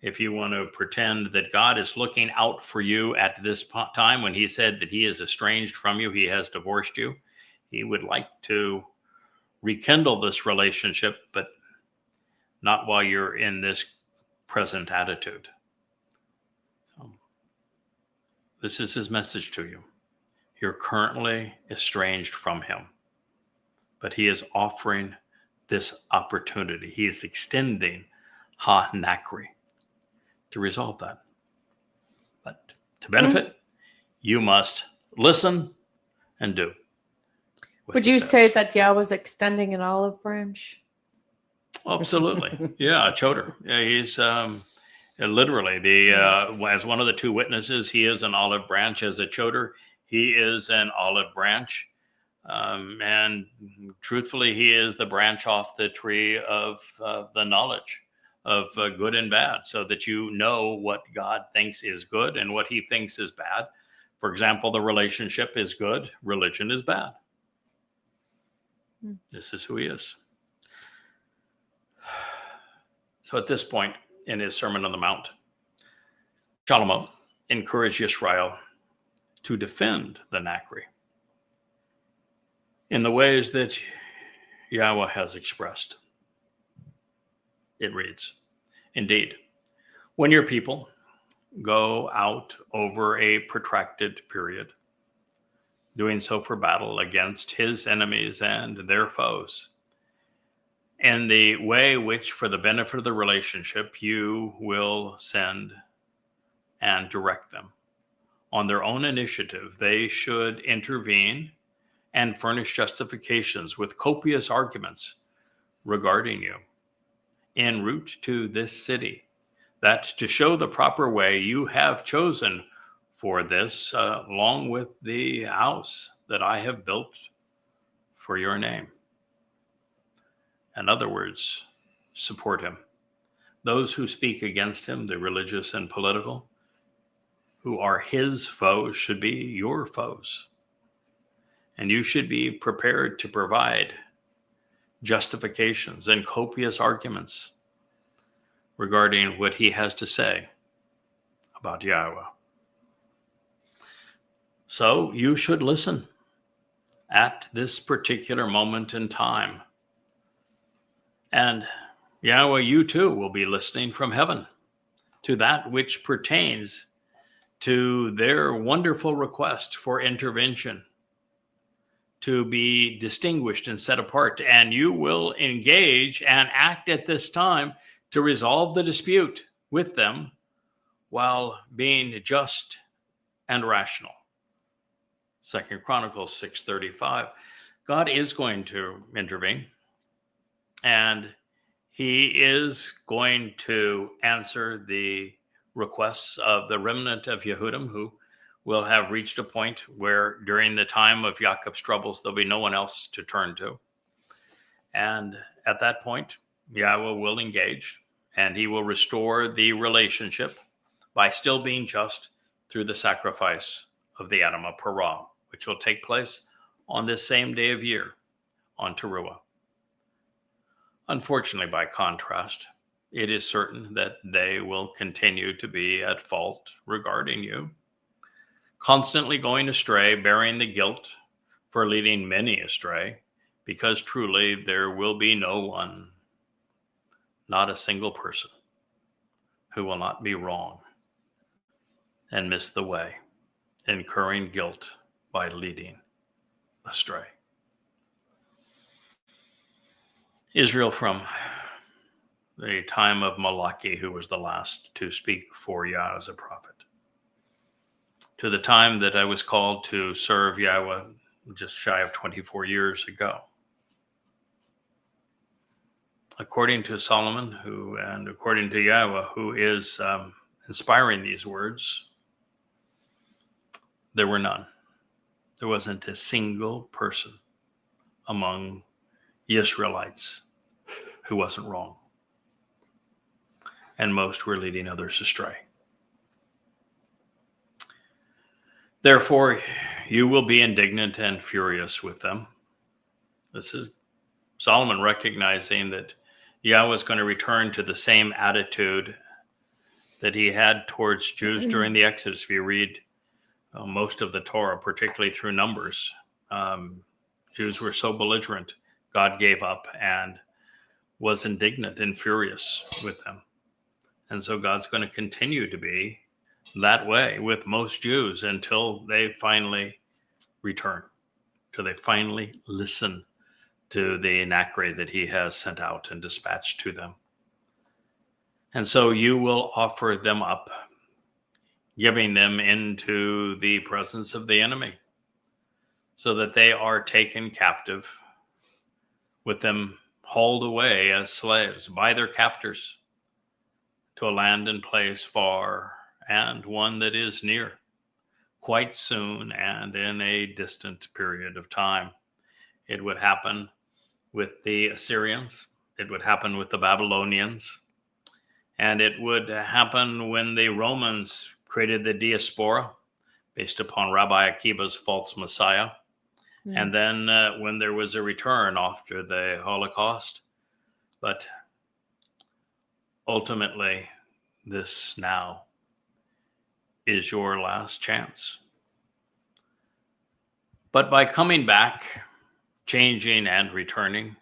if you want to pretend that God is looking out for you at this time when he said that he is estranged from you, he has divorced you, he would like to rekindle this relationship, but not while you're in this present attitude. So, this is his message to you. You're currently estranged from him, but he is offering this opportunity. He is extending Ha-Nakri to resolve that. But to benefit, you must listen and do. Would you say that Yahweh's extending an olive branch? Absolutely. Yeah, Choter. Yeah, he's literally as one of the two witnesses, he is an olive branch. As a Choter, he is an olive branch. And truthfully, he is the branch off the tree of the knowledge of good and bad, so that you know what God thinks is good and what he thinks is bad. For example, the relationship is good, religion is bad. This is who he is. So at this point in his Sermon on the Mount, Shalomo encouraged Israel to defend the Nakri in the ways that Yahweh has expressed. It reads, indeed, when your people go out over a protracted period, doing so for battle against his enemies and their foes, in the way which, for the benefit of the relationship, you will send and direct them, on their own initiative, they should intervene and furnish justifications with copious arguments regarding you en route to this city, that to show the proper way you have chosen for this, along with the house that I have built for your name. In other words, support him. Those who speak against him, the religious and political, who are his foes, should be your foes. And you should be prepared to provide justifications and copious arguments regarding what he has to say about Yahweh. So you should listen at this particular moment in time. And Yahweh, you too will be listening from heaven to that which pertains to their wonderful request for intervention, to be distinguished and set apart. And you will engage and act at this time to resolve the dispute with them while being just and rational. 2 Chronicles 6:35. God is going to intervene, and he is going to answer the requests of the remnant of Yehudim, who will have reached a point where during the time of Jacob's troubles, there'll be no one else to turn to. And at that point, Yahweh will engage, and he will restore the relationship by still being just through the sacrifice of the Adam of Parah, which will take place on this same day of year on Towrah. Unfortunately, by contrast, it is certain that they will continue to be at fault regarding you, constantly going astray, bearing the guilt for leading many astray, because truly there will be no one, not a single person, who will not be wrong and miss the way, incurring guilt by leading astray. Israel, from the time of Malachi, who was the last to speak for Yah as a prophet, to the time that I was called to serve Yahweh just shy of 24 years ago. According to Solomon, and according to Yahweh, who is inspiring these words, there were none. There wasn't a single person among the Israelites who wasn't wrong. And most were leading others astray. Therefore, you will be indignant and furious with them. This is Solomon recognizing that Yahweh is going to return to the same attitude that he had towards Jews during the Exodus. If you read most of the Torah, particularly through Numbers, Jews were so belligerent, God gave up and was indignant and furious with them. And so God's going to continue to be that way with most Jews until they finally return, till they finally listen to the Nakre that he has sent out and dispatched to them. And so you will offer them up, giving them into the presence of the enemy, so that they are taken captive, with them hauled away as slaves by their captors to a land and place far and one that is near, quite soon and in a distant period of time. It would happen with the Assyrians, it would happen with the Babylonians, and it would happen when the Romans created the diaspora based upon Rabbi Akiba's false Messiah. And then when there was a return after the Holocaust. But ultimately, this now is your last chance. But by coming back, changing and returning,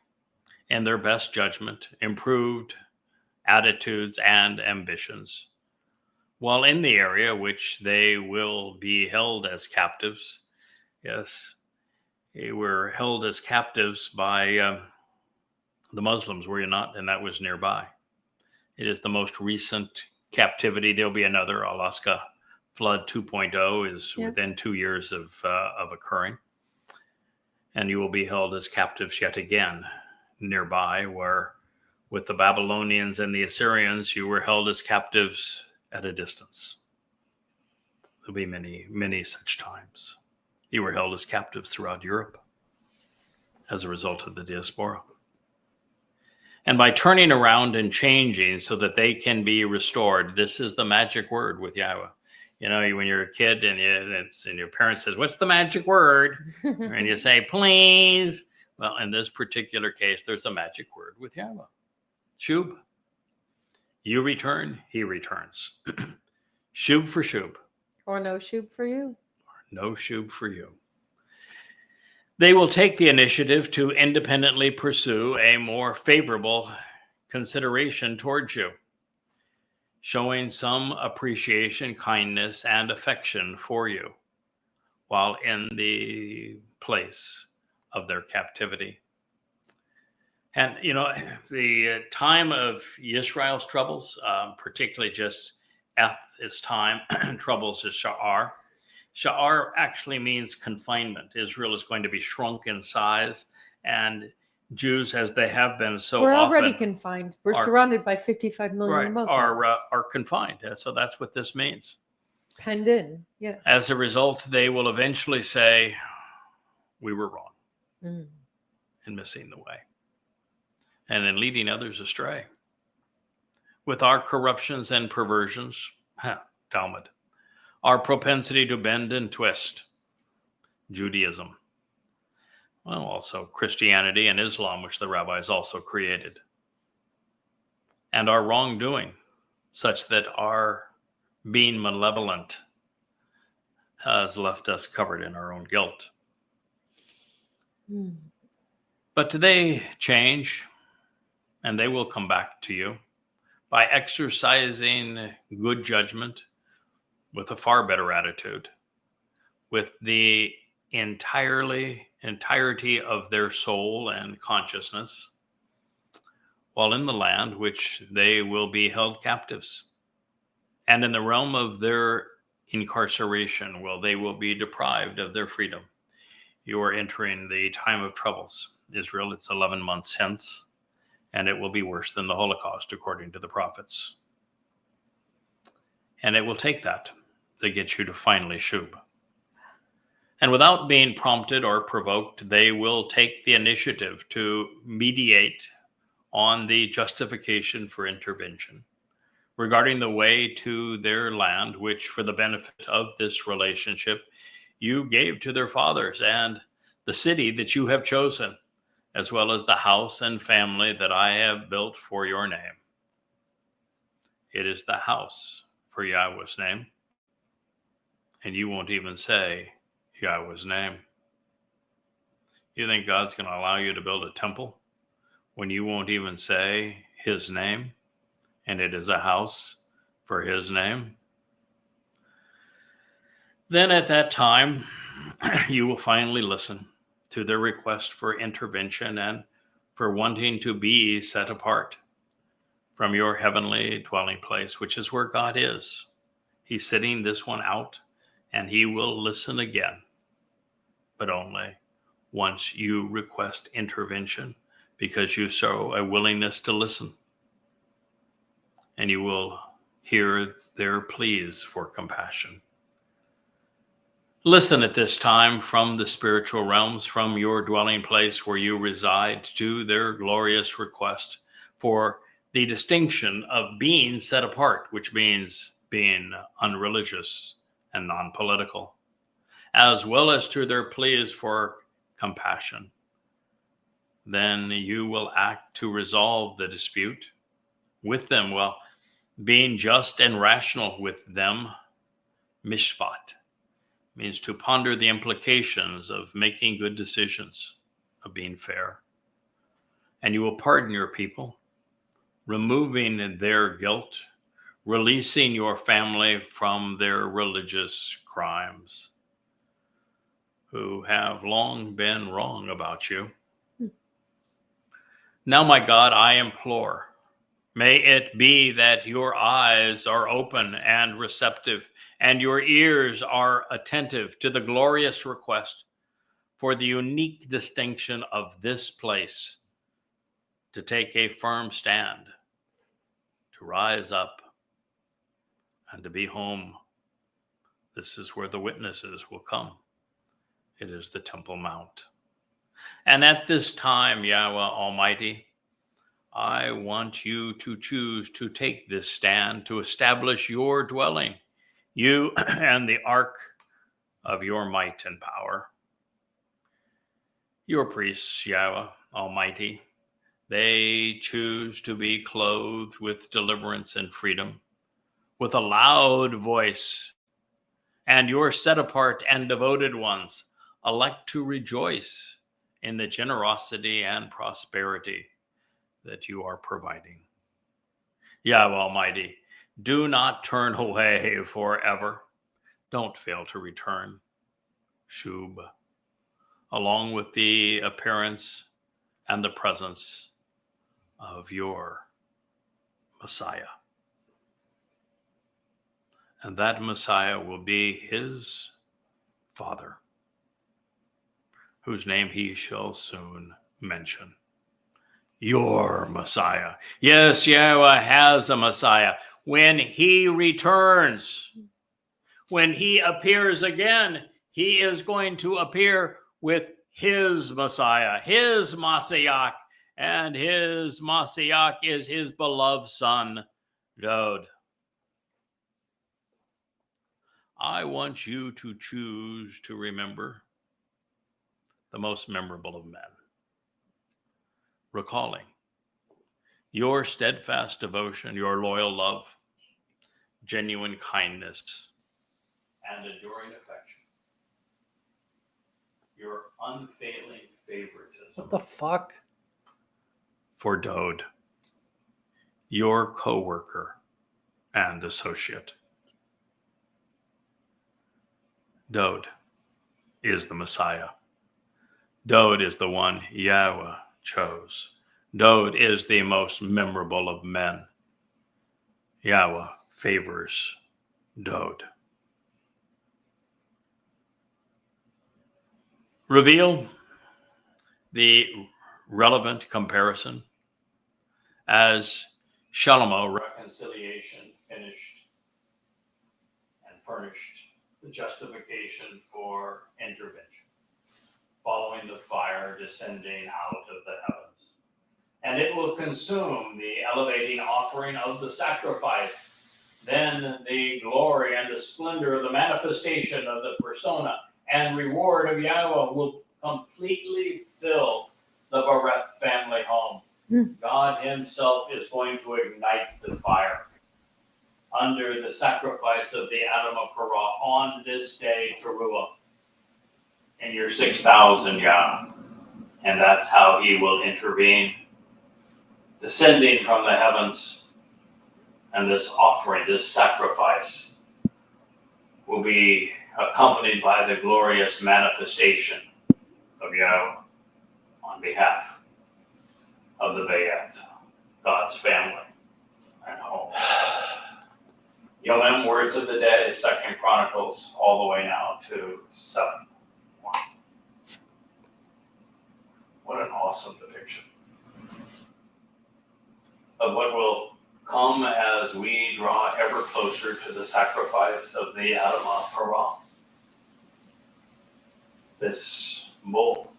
in their best judgment, improved attitudes and ambitions, while in the area which they will be held as captives, yes, they were held as captives by the Muslims, were you not? And that was nearby. It is the most recent captivity. There'll be another Alaska flood 2.0 is within 2 years of occurring. And you will be held as captives yet again nearby, where with the Babylonians and the Assyrians, you were held as captives at a distance. There'll be many, many such times. You were held as captives throughout Europe as a result of the diaspora. And by turning around and changing so that they can be restored, this is the magic word with Yahweh. You know, when you're a kid and your parent says, "What's the magic word?" and you say, "Please." Well, in this particular case, there's a magic word with Yahweh. Shub. You return, he returns. Shub for shub. Or no shub for you. No shub for you. They will take the initiative to independently pursue a more favorable consideration towards you, showing some appreciation, kindness, and affection for you while in the place of their captivity. And, the time of Israel's troubles, particularly just Eth's time, troubles is Sha'ar. Sha'ar actually means confinement. Israel is going to be shrunk in size, and Jews, as they have been so We're often, already confined. We're surrounded by 55 million Muslims. are confined. So that's what this means. Penned in, yes. As a result, they will eventually say, we were wrong in missing the way and in leading others astray. With our corruptions and perversions, Talmud, our propensity to bend and twist, Judaism, well, also Christianity and Islam, which the rabbis also created, and our wrongdoing, such that our being malevolent has left us covered in our own guilt. But they change, and they will come back to you by exercising good judgment with a far better attitude, with the entirety of their soul and consciousness, while in the land which they will be held captives. And in the realm of their incarceration, they will be deprived of their freedom. You are entering the time of troubles. Israel, it's 11 months hence, and it will be worse than the Holocaust, according to the prophets. And it will take that to get you to finally shub. And without being prompted or provoked, they will take the initiative to mediate on the justification for intervention regarding the way to their land, which for the benefit of this relationship, you gave to their fathers, and the city that you have chosen, as well as the house and family that I have built for your name. It is the house for Yahweh's name, and you won't even say Yahweh's name. You think God's going to allow you to build a temple when you won't even say his name, and it is a house for his name? Then at that time, you will finally listen to their request for intervention and for wanting to be set apart from your heavenly dwelling place, which is where God is. He's sitting this one out, and he will listen again, but only once you request intervention, because you show a willingness to listen, and you will hear their pleas for compassion. Listen at this time from the spiritual realms, from your dwelling place where you reside, to their glorious request for the distinction of being set apart, which means being unreligious and non-political, as well as to their pleas for compassion. Then you will act to resolve the dispute with them, being just and rational with them. Mishpat means to ponder the implications of making good decisions, of being fair. And you will pardon your people, removing their guilt, releasing your family from their religious crimes, who have long been wrong about you. Now, my God, I implore, may it be that your eyes are open and receptive, and your ears are attentive to the glorious request for the unique distinction of this place, to take a firm stand, to rise up, and to be home. This is where the witnesses will come. It is the Temple Mount. And at this time, Yahweh Almighty, I want you to choose to take this stand to establish your dwelling, you and the ark of your might and power. Your priests, Yahweh Almighty, they choose to be clothed with deliverance and freedom, with a loud voice, and your set apart and devoted ones elect to rejoice in the generosity and prosperity that you are providing. Yahweh Almighty, do not turn away forever. Don't fail to return. Shub, along with the appearance and the presence of your Messiah. And that Messiah will be his Father, whose name he shall soon mention. Your Messiah. Yes, Yahweh has a Messiah. When he returns, when he appears again, he is going to appear with his Messiah, his Mashiach, and his Mashiach is his beloved son, Dod. I want you to choose to remember the most memorable of men, recalling your steadfast devotion, your loyal love, genuine kindness, and enduring affection, your unfailing favoritism. What the fuck? For Dod, your co-worker and associate. Dod is the Messiah. Dod is the one Yahweh chose. Dod is the most memorable of men. Yahweh favors Dod. Reveal the relevant comparison as Shalomo reconciliation finished and furnished the justification for intervention, following the fire descending out of the heavens. And it will consume the elevating offering of the sacrifice. Then the glory and the splendor of the manifestation of the persona and reward of Yahweh will completely fill the Bareth family home. God himself is going to ignite the fire under the sacrifice of the Adam of Korah on this day, Towrah, in your 6,000 Yah. And that's how he will intervene, descending from the heavens. And this offering, this sacrifice, will be accompanied by the glorious manifestation of Yahweh on behalf of the Bayeth, God's family and home. Yomim, words of the day, 2nd Chronicles, all the way now to 7:1. What an awesome depiction of what will come as we draw ever closer to the sacrifice of the Adam of Korah. This bull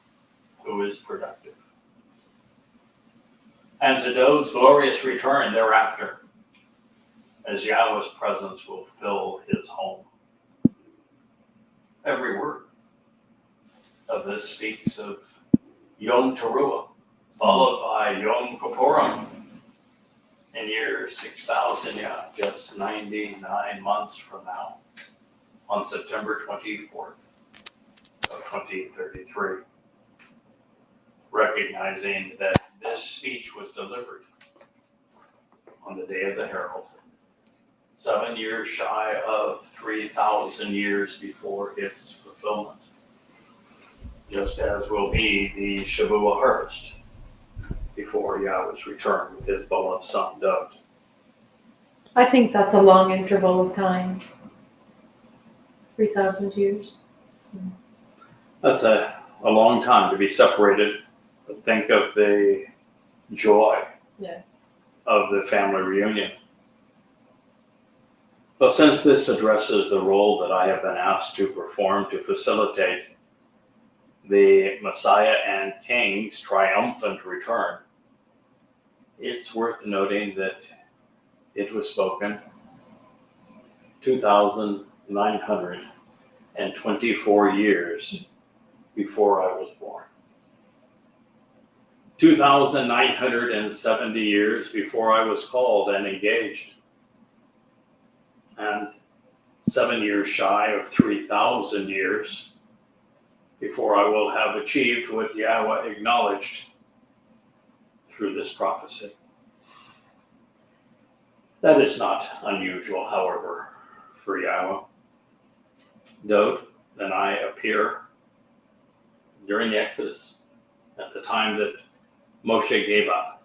who is productive. And to Dod's glorious return thereafter, as Yahweh's presence will fill his home. Every word of this speaks of Yom Teruah, followed by Yom Kippurim in year 6,000, just 99 months from now, on September 24th of 2033. Recognizing that this speech was delivered on the day of the Herald, 7 years shy of 3,000 years before its fulfillment, just as will be the Shavuot harvest before Yahweh's return with his beloved son, Dod. I think that's a long interval of time. 3,000 years. That's a long time to be separated. But think of the joy Yes. of the family reunion. But since this addresses the role that I have been asked to perform to facilitate the Messiah and King's triumphant return, it's worth noting that it was spoken 2,924 years before I was born. 2,970 years before I was called and engaged. And 7 years shy of 3,000 years before I will have achieved what Yahweh acknowledged through this prophecy. That is not unusual, however, for Yahowah. Dod and I appear during the Exodus, at the time that Moshe gave up,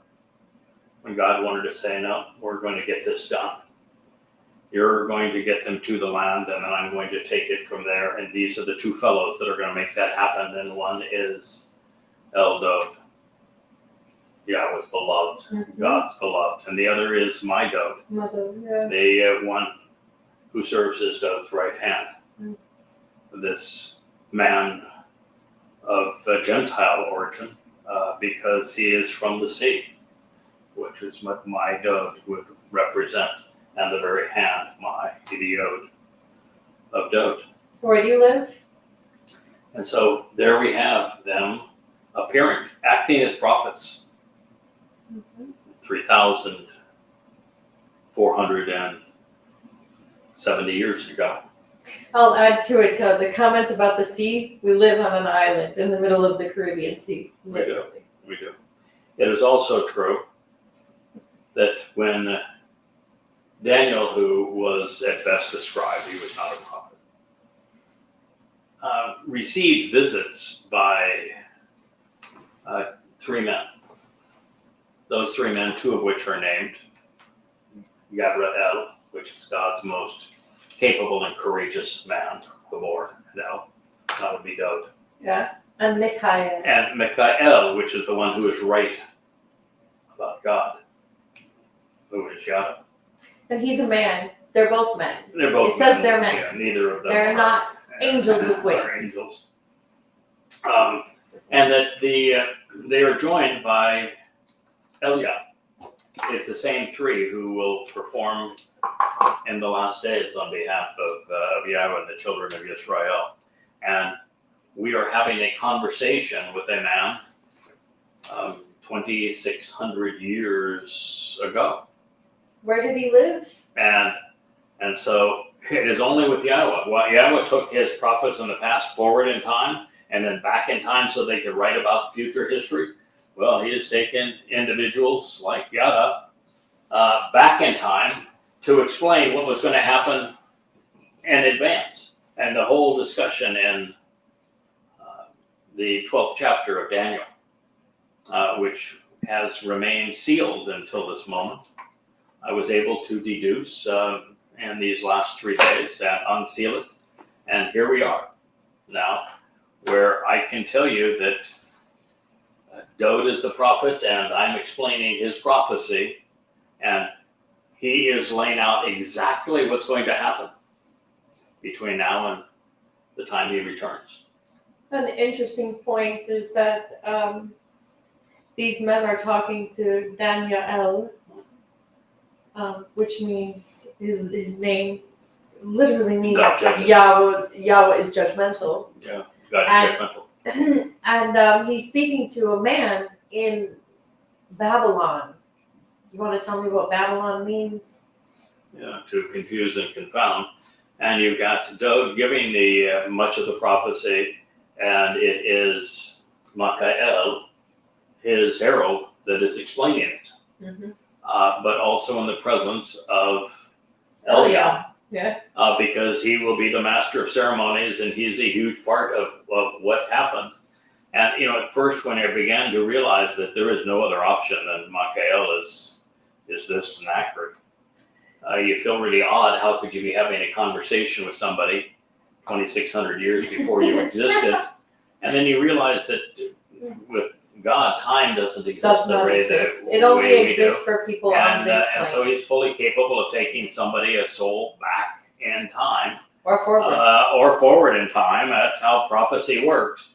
when God wanted to say, no, we're going to get this done. You're going to get them to the land, and then I'm going to take it from there. And these are the two fellows that are going to make that happen. And one is Dod, Yahweh's beloved, God's beloved. And the other is my Dod, the one who serves as Dod's right hand. This man of Gentile origin, because he is from the sea, which is what my Dod would represent. And the very hand, the Yod of Dod. Where do you live? And so there we have them appearing, acting as prophets. 3,470 years ago. I'll add to it the comment about the sea. We live on an island in the middle of the Caribbean Sea. Literally. We do. It is also true that when Daniel, who was at best a scribe, he was not a prophet, received visits by three men. Those three men, two of which are named Yada, which is God's most capable and courageous man, Gabor, and El, that would be Dod. Yeah, and Michael. And Michael, which is the one who is right about God, who is Yada. And he's a man. They're both men. They're both It says men. they're men. Yeah, neither of them They're not angels with wings. are angels. And that they are joined by Eliah. It's the same three who will perform in the last days on behalf of Yahowah and the children of Israel. And we are having a conversation with a man 2,600 years ago. Where did he live? And so it is only with Yahowah. Well, Yahowah took his prophets in the past forward in time and then back in time so they could write about future history. Well, he has taken individuals like Yada back in time to explain what was going to happen in advance. And the whole discussion in the 12th chapter of Daniel, which has remained sealed until this moment, I was able to deduce in these last 3 days and unseal it. And here we are now, where I can tell you that Dod is the prophet, and I'm explaining his prophecy, and he is laying out exactly what's going to happen between now and the time he returns. An interesting point is that these men are talking to Daniel, which means his name literally means Yahweh is judgmental. Yeah, God is judgmental. And he's speaking to a man in Babylon. You want to tell me what Babylon means? Yeah, to confuse and confound. And you've got Dod giving the much of the prophecy, and it is Michael, his herald, that is explaining it. Mm-hmm. But also in the presence of Eliah. Yeah. Because he will be the master of ceremonies, and he's a huge part of what happens. And, at first when I began to realize that there is no other option than Michael is this Sennacherib, you feel really odd. How could you be having a conversation with somebody 2,600 years before you existed? And then you realize that with God, time doesn't exist. Does not exist. It only exists for people on this plane. And so he's fully capable of taking somebody, a soul, back in time. Or forward. Or forward in time. That's how prophecy works.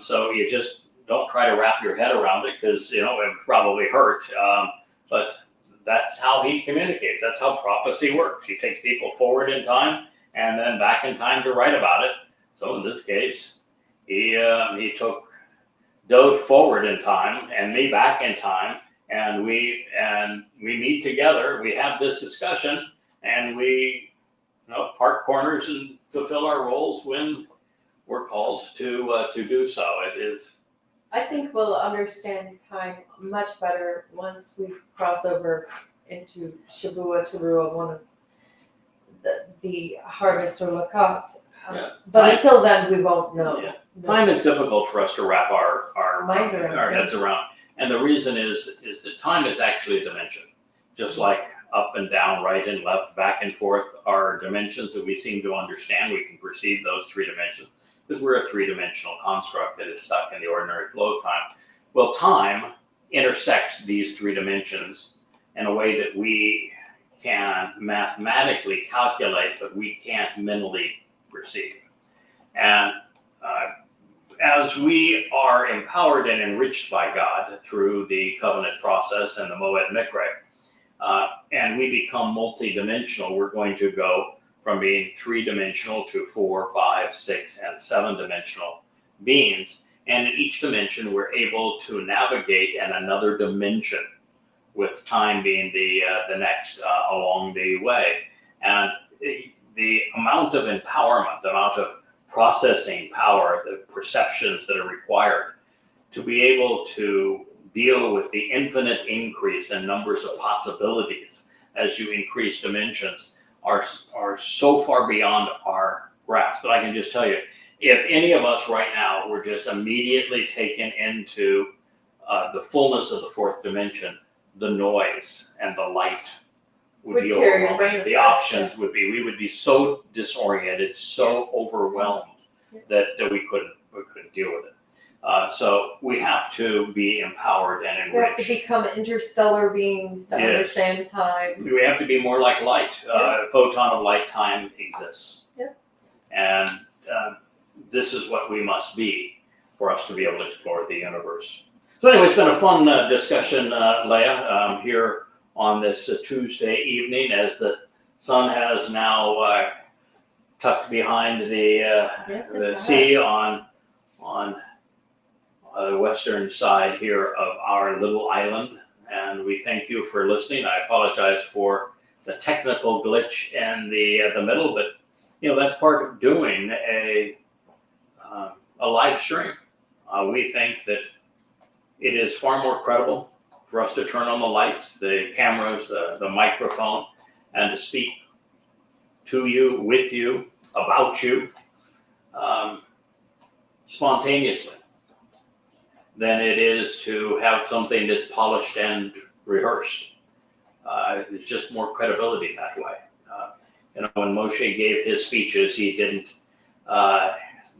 So you just don't try to wrap your head around it, because, it would probably hurt. But that's how he communicates. That's how prophecy works. He takes people forward in time and then back in time to write about it. So in this case, he took Dod forward in time and me back in time, and we meet together. We have this discussion, and we part corners and fulfill our roles when we're called to do so. It is I think we'll understand time much better once we cross over into Shavua, Towrah, one of the harvest or Lakat. Yeah. But until then, we won't know. Yeah. Time is difficult for us to wrap our Minds around, our yeah. heads around. And the reason is that time is actually a dimension. Just like up and down, right and left, back and forth are dimensions that we seem to understand. We can perceive those three dimensions because we're a three-dimensional construct that is stuck in the ordinary flow of time. Well, time intersects these three dimensions in a way that we can mathematically calculate, but we can't mentally perceive. And as we are empowered and enriched by God through the covenant process and the Moed Mikra, and we become multidimensional, we're going to go from being three-dimensional to 4, 5, 6, and 7-dimensional beings. And in each dimension, we're able to navigate in another dimension, with time being the next along the way. And the amount of empowerment, the amount of processing power, the perceptions that are required to be able to deal with the infinite increase in numbers of possibilities as you increase dimensions are so far beyond our grasp. But I can just tell you, if any of us right now were just immediately taken into the fullness of the fourth dimension, the noise and the light would be overwhelming. The options would be, we would be so disoriented, so overwhelmed that we couldn't deal with it. So we have to be empowered and enriched. We have to become interstellar beings to understand time. We have to be more like light. A photon of light time exists. And this is what we must be for us to be able to explore the universe. So anyway, it's been a fun discussion, Leah, here on this Tuesday evening as the sun has now tucked behind the sea on the western side here of our little island. And we thank you for listening. I apologize for the technical glitch in the middle, but that's part of doing a live stream. We think that it is far more credible for us to turn on the lights, the cameras, the microphone, and to speak to you, with you, about you, spontaneously, than it is to have something that's polished and rehearsed. There's just more credibility that way. When Moshe gave his speeches, he didn't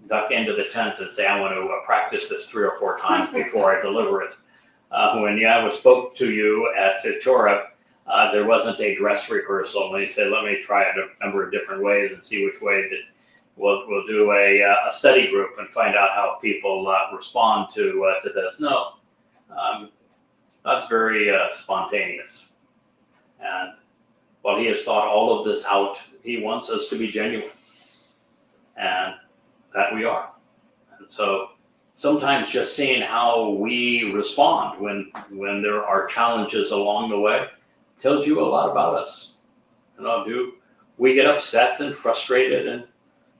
duck into the tent and say, I want to practice this 3 or 4 times before I deliver it. When Yahowah spoke to you at Torah, there wasn't a dress rehearsal. And he said, let me try it a number of different ways and see which way that we'll do a study group and find out how people respond to this. No, that's very spontaneous. And while he has thought all of this out, he wants us to be genuine. And that we are. And so sometimes just seeing how we respond when there are challenges along the way tells you a lot about us. Do we get upset and frustrated and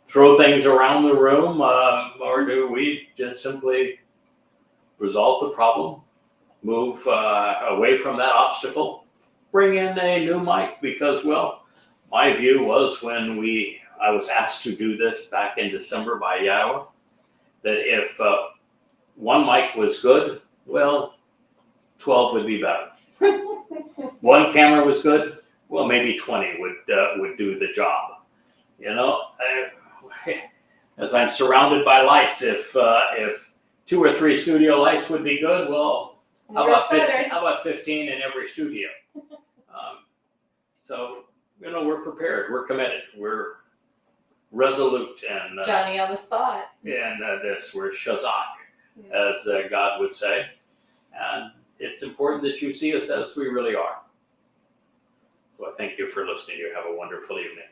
throw things around the room, or do we just simply resolve the problem, move away from that obstacle, bring in a new mic? Because, my view was when I was asked to do this back in December by Yahowah, that if one mic was good, 12 would be better. One camera was good, maybe 20 would do the job. As I'm surrounded by lights, if 2 or 3 studio lights would be good, how about 15 in every studio? So we're prepared, we're committed, we're resolute, and Johnny on the spot. And we're shazak, as God would say. And it's important that you see us as we really are. So I thank you for listening. You have a wonderful evening.